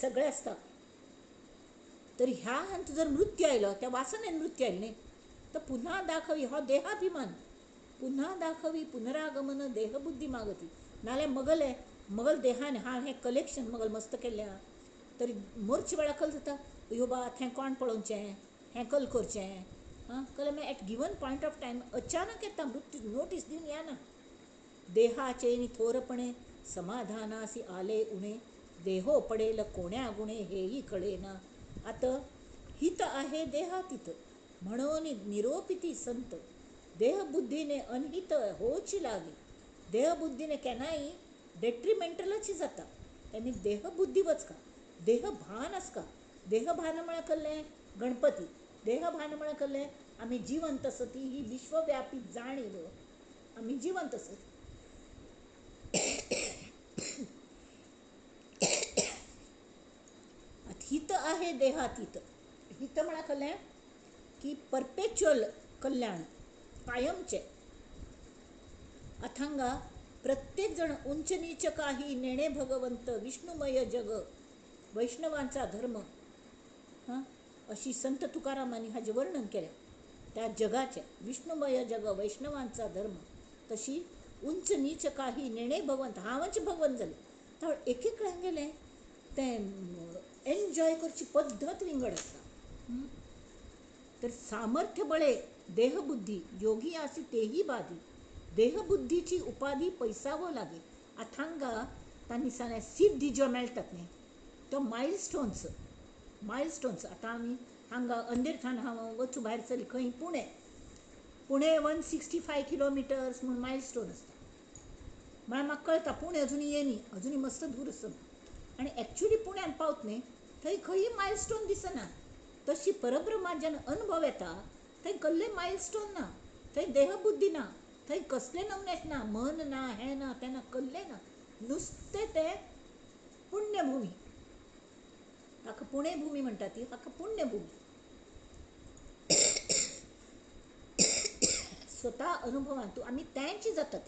सगळें आसता. तरी ह्या हांतून जर मृत्यू आयलो, त्या वासनेन मृत्यू आयलो न्ही, तर पुन्हा दाखवी हो देहाभिमान. पुन्हा दाखवी पुनरागमन देहबुद्धी मागती. नाल्यार मगल देहान हांव हें कलेक्शन मगल मस्त केल्लें आहा, तरी मरचे वेळा कल जाता अयो बा हें कोण पळोवचें, हें कल करचें. कल मागीर at given point of time अचानक येता मृत्यू, नोटीस दिवन येना. देहाचे थोरपणे समाधानासी आले उणे, देहो पडेल कोण्या गुणे हेही कळेना. आता हित आहे देहातीत म्हणून निरोपिती संत, देहबुद्धीने अनहित होची लागे. देहबुद्धीने केन्नाय डेट्रिमेंटलच जाता. त्यांनी देहबुद्धी वचका, देहभान आसका. देहभान म्हळ्यार कसलें गणपती. देहभान म्हळ्यार कसलें आमी जिवंत सती ही विश्वव्यापी जाणीव. आमी जिवंत सती. हित आहे देहातीत. हित म्हळ्यार कसलें की परपेच्युअल कल्याण, कायमचे. अथांगा प्रत्येक जण उंच नीच काही नेणे भगवंत विष्णुमय जग वैष्णवांचा धर्म. अशी संत तुकारामांनी हाचे वर्णन केले. त्या जगाचे विष्णुमय जग वैष्णवांचा धर्म. तशी उंच नीच काही नेणे भगवंत, हांवच भगवंत जाले. तर एक एक कडेन गेलें तें एन्जॉय करची पद्दत विंगड आसता. तर सामर्थ्य बळे देहबुद्धी योगी आसी तेही बाधी. देहबुद्धीची उपाधी पैसावो लागे. अथांगा तांणी सांगलें सिद्धी ज्यो मेळटात न्ही त्यो मायलस्टोन्स. आतां आमी हांगा अंदेरथान हांव वचूं भायर सरली खंय पुणे 165 किलोमिटर्स म्हूण मायलस्टोन आसता. म्हळ्यार म्हाका कळटा पुणे अजुनी येयनी, अजुनी मस्त दूर आसा. आनी एक्चुली पुण्यान पावत न्ही थंय खंयी मायलस्टोन दिसना. तशी परब्रह्मांत जेन्ना अनुभव येता थंय कसले मायलस्टोन ना, थंय देहबुद्धी ना, थंय कसले नमनेच ना, मन ना, हें ना तें ना, कसलें ना. नुस्तें तें पुण्यभुमी. हाका पुणे भूमी म्हणटा ती, हाका पुण्यभूमी. स्वता अनुभवांतू आमी त्यांची जातात.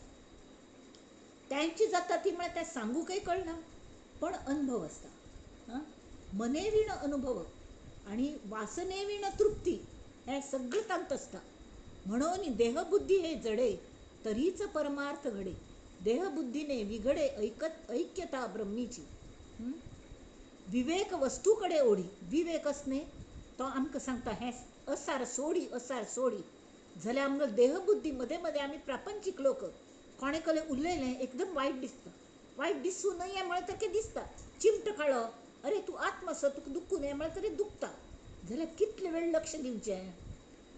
त्यांची जाता ती म्हळ्यार तें सांगूकय कळना, पण अनुभव आसता. मने विण अनुभव आणि वासने विण तृप्ती हें सगळं तांत आसता. म्हणून देहबुद्धी हे जडे तरीच परमार्थ घडे. देहबुद्धीने विघडे ऐक्यता ब्रह्मीची. विवेक वस्तूकडे ओढी. विवेक असणे तो आमकां सांगता हें असार सोडी जाल्यार आमकां देहबुद्धी मध्ये मध्ये आमी प्रापंचीक लोक कोणे कडेन उलयलें एकदम वायट दिसता. वायट दिसूं नये म्हळ्यार सारकें दिसता. चिमटो काळो, अरे तूं आत्मसो तुका दुखूं नये म्हळ्यार तरी दुखता. जाल्यार कितले वेळ लक्ष दिवचें.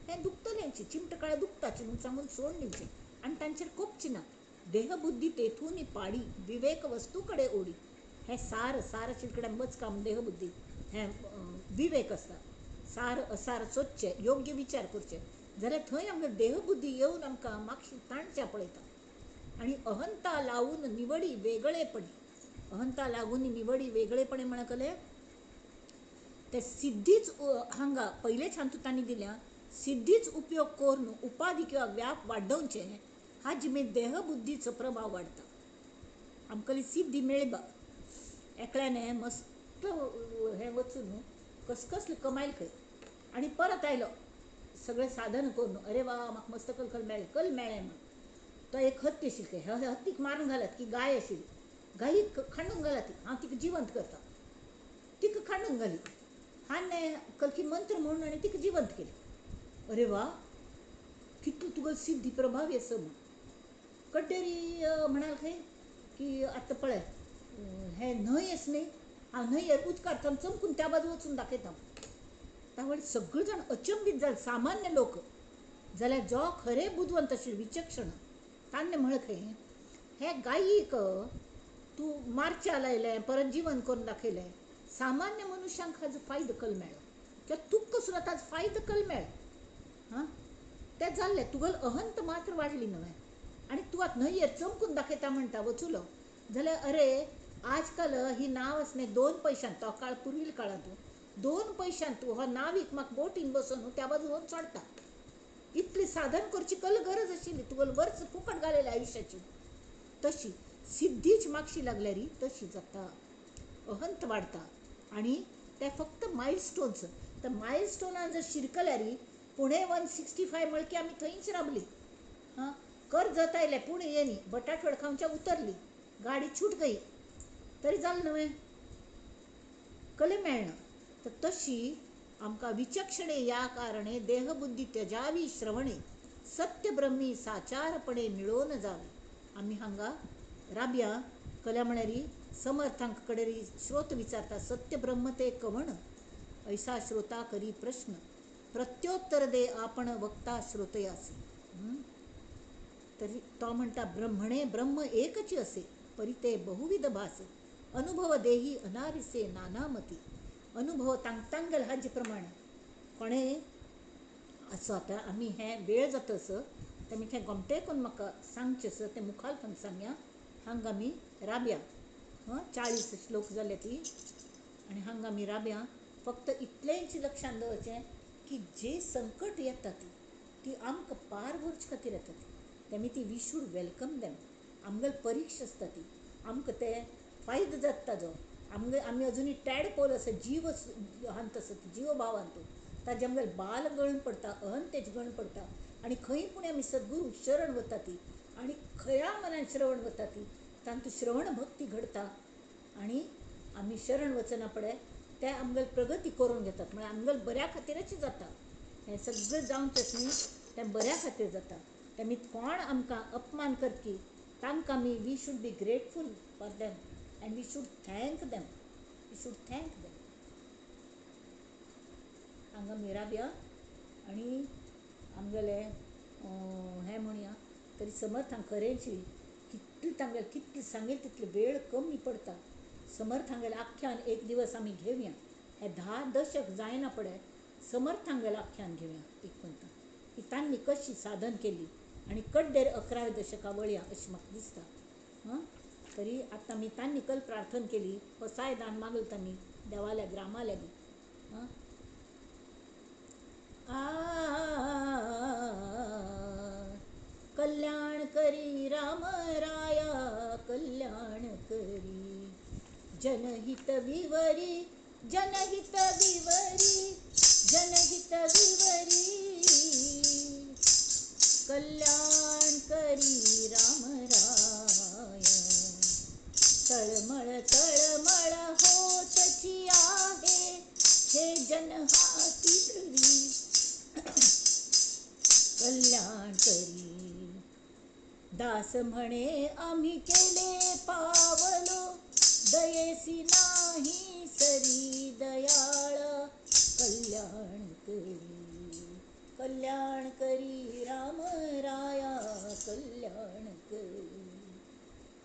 हें दुखतलेंच, चिमटो काळो दुखताच म्हूण सांगून सोडून दिवचें आनी तांचेर कोपचें ना. देहबुद्धी तेथून पाडी विवेक वस्तूकडे ओढी. हे सार चिडकड्यांबच काम देहबुद्धी हे विवेक असता. सार असार स्वच्छ योग्य विचार करचे जाल्यार थंय आमकां देहबुद्धी येवन आमकां मातशी ताणच्या पळयता. आणि अहंता लावून निवडी वेगळेपणी. अहंता लागून निवडी वेगळेपणे म्हणकले ते सिद्धीच हांगा पहिले तांणी दिल्या सिद्धीच उपयोग करून उपाधी किंवा व्याप वाढवचे हाजी मे देहबुद्धीचो प्रभाव वाढता. आमकां सिद्धी मेळबा एकल्याने मस्त हे वचून कसले कमायल खंय आणि परत आयलो सगळे साधन करून अरे वा म्हाका मस्त कल मेळ्ळें म्हणून तो एक हत्ती आशिल्ली हे हत्तीक मारून घालत की गाय आशिल्ली गायीक खांडून घाला ती हांव तिका जिवंत करता. तिका खांडून घाली हांणे कलकी मंत्र म्हणून आनी तिका जिवंत केली. अरे वा कितलो तुगेलो सिद्धी प्रभावी आसा म्हूण. कड्डेरी म्हणाल खंय की आतां पळय हे न्हंय आसा न्ही हांव न्हंयेर उदकार चमकून त्या बाजू वचून दाखयता. त्यावेळी सगळे जाण अचंबीत जाले सामान्य लोक जाल्यार जो खरे बुदवंत आशिल्ले विचक्षण ताणें म्हळें खंय हे गायीक तूं मारच्या लायलें परत जिवन करून दाखयलें सामान्य मनशांक हाजो फायदो कल मेळ्ळो किंवां तुका सुद्दां ताजो फायदो कल मेळ्ळो. हां तें जाल्लें तुगेलो अहंत मात्र वाडली न्हय. आनी तूं आतां न्हंयेर चमकून दाखयता म्हणटा वचूलो जाल्यार अरे आजकाल ही नाव आसलें 2 पैशांत तो काळ पुर्वील काळांत 2 पैशांत तूं हो नावीक म्हाका बोटीन बसून त्या बाजू वचून सोडटा. इतली साधन करची कल गरज आशिल्ली तुगेलो वर्स फुकट घालयल्या आयुश्याची. तशी सिद्धीच मागशी लागल्यार तशी जाता अहंत वाडता. आनी ते फक्त मायलस्टोन्स त्या मायलस्टोनार जर शिरकल्यार पुणे 165 मळकी आमी थंयच राबली. हां कर्जत आयलें पुणे येनी बटाट खडकांच्या उतरली गाडी छूट गई तरी जालें न्हय कले मेळना. तर तशी आमकां विचक्षणे या कारणे देहबुद्धी त्यजावी श्रवणे सत्य ब्रह्मी साचारपणे मिळोन जावे. आमी हांगा राबया कल्या म्हळ्यार समर्थांक कडेन श्रोत विचारता सत्य ब्रह्म ते कवण ऐसा श्रोता करी प्रश्न प्रत्योत्तर दे आपण वक्ता श्रोतयासी. तरी तो म्हणटा ब्रह्मणे ब्रह्म एकची असे परी ते बहुविध भासे अनुभव देही अनारिसे नानामती. अनुभव तांगेल हाजे प्रमाणे कोणे असो आतां आमी हे वेळ जातस तेमी तें गोमटे करून म्हाका सांगचें तें मुखार सांगया. हांगा आमी राबया 40 श्लोक जाले ती आनी हांगा आमी राबया. फक्त इतलेंच लक्षांत दवरचें की जे संकट येता ती आमकां पार व्हरचे खातीर येता तेमी ती वी शूड वेलकम देम. आमगेल परीक्षा आसता ती आमकां ते फायदो जाता ताजो आमी अजुनी टॅडपोल आसा जीव हांत आसा जीव भाव हांत ताजे आमगेल बाल गळून पडटा अहंतेच गळून पडटा. आनी खंय पुणे आमी सद्गुरू शरण वता ती आनी खऱ्या मनान श्रवण वता ती तांतूं श्रवण भक्ती घडता आनी आमी शरण वचना पळय ते आमगेल प्रगती करून घेतात म्हळ्यार आमगेल बऱ्या खातीरच जाता. हें सगळें जावन न्ही तें बऱ्या खातीर जाता. तेमी कोण आमकां अपमान करपी तांकां आमी we should be grateful for them and we should thank them. हांगा आमी राबया आनी आमगेले हें म्हणया तरी समर्थांक खरेंची कितली तांगेल कितली सांगेल तितली वेळ कमी पडटा. समर्थांगेल आख्यान एक दिवस आमी घेवया हे 10 दशक जायना पळय समर्थांगेल आख्यान घेवया एक म्हणटा की तांणी कशी साधन केली आनी कड्डेर 11व्या दशका वळया अशें म्हाका दिसता. तरी आतां आमी तांणी कल प्रार्थना केली पसाय दान मागल तांणी देवाल्या ग्रामाल्या बी. कल्याण करी राम राया कल्याण करी जनहित विवरी जनहित विवरी जनहित विवरी कल्याण करी राम राया. तळमळ तळमळ होतची आहे हे जन हाती धरी कल्याण करी. दास म्हणे आम्ही केले पावलो दयेसी नाही सरी दयाळ कल्याण करी. कल्याण करी राम राया कल्याण करी.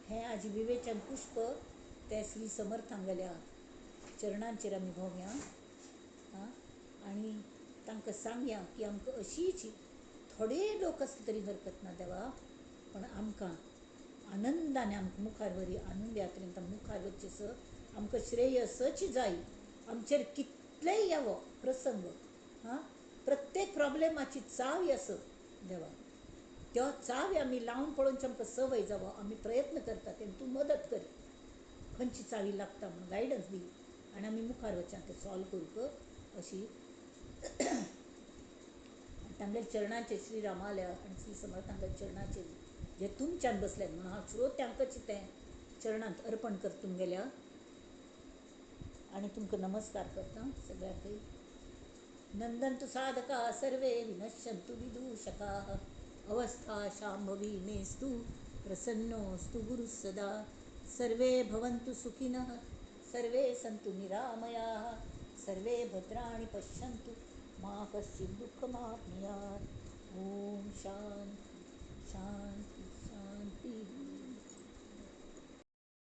हें आज विवेचन पुष्प ते श्री समर्थांगल्या चरणांचेर आमी भोंवया आं. आनी तांकां सांगया की आमकां अशीच थोडे लोक असले तरी हरकत ना देवा, पण आमकां आनंदाने आमकां मुखार व्हरी, आनंद यात्रेंत मुखार वचचेसर आमकां श्रेयसच जाय. आमचेर कितलेय येवो प्रसंग, हां, प्रत्येक प्रॉब्लेमाची चावी आसो देवा, त्यो चावी आमी लावन पळोवनची आमकां संवय जावो. आमी प्रयत्न करता तेन्ना तूं मदत कर, खंयची चावी लागता म्हणून गायडन्स दी आनी आमी मुखार वचून तें सॉल्व करूंक अशी तांगेल्या चरणाचेर श्री रामाल्या आनी श्री समर्थांगेल्या चरणाचेर जे तुमच्यान बसल्यात म्हणून हांव श्रोत्यांकच तें चरणांत अर्पण करता गेल्या आनी तुमकां नमस्कार करता सगळ्यांकय. नंदन्तु साधका सर्वे विनश्यन्तु विदूषकाः, अवस्था शाम्भवी मेस्तु प्रसन्नोऽस्तु गुरुः सदा. सर्वे भवन्तु सुखिनः, सर्वे सन्तु निरामयाः, सर्वे भद्राणि पश्यन्तु मा कश्चित् दुःखमाप्नुयात्. ॐ शान्ति शान्ति.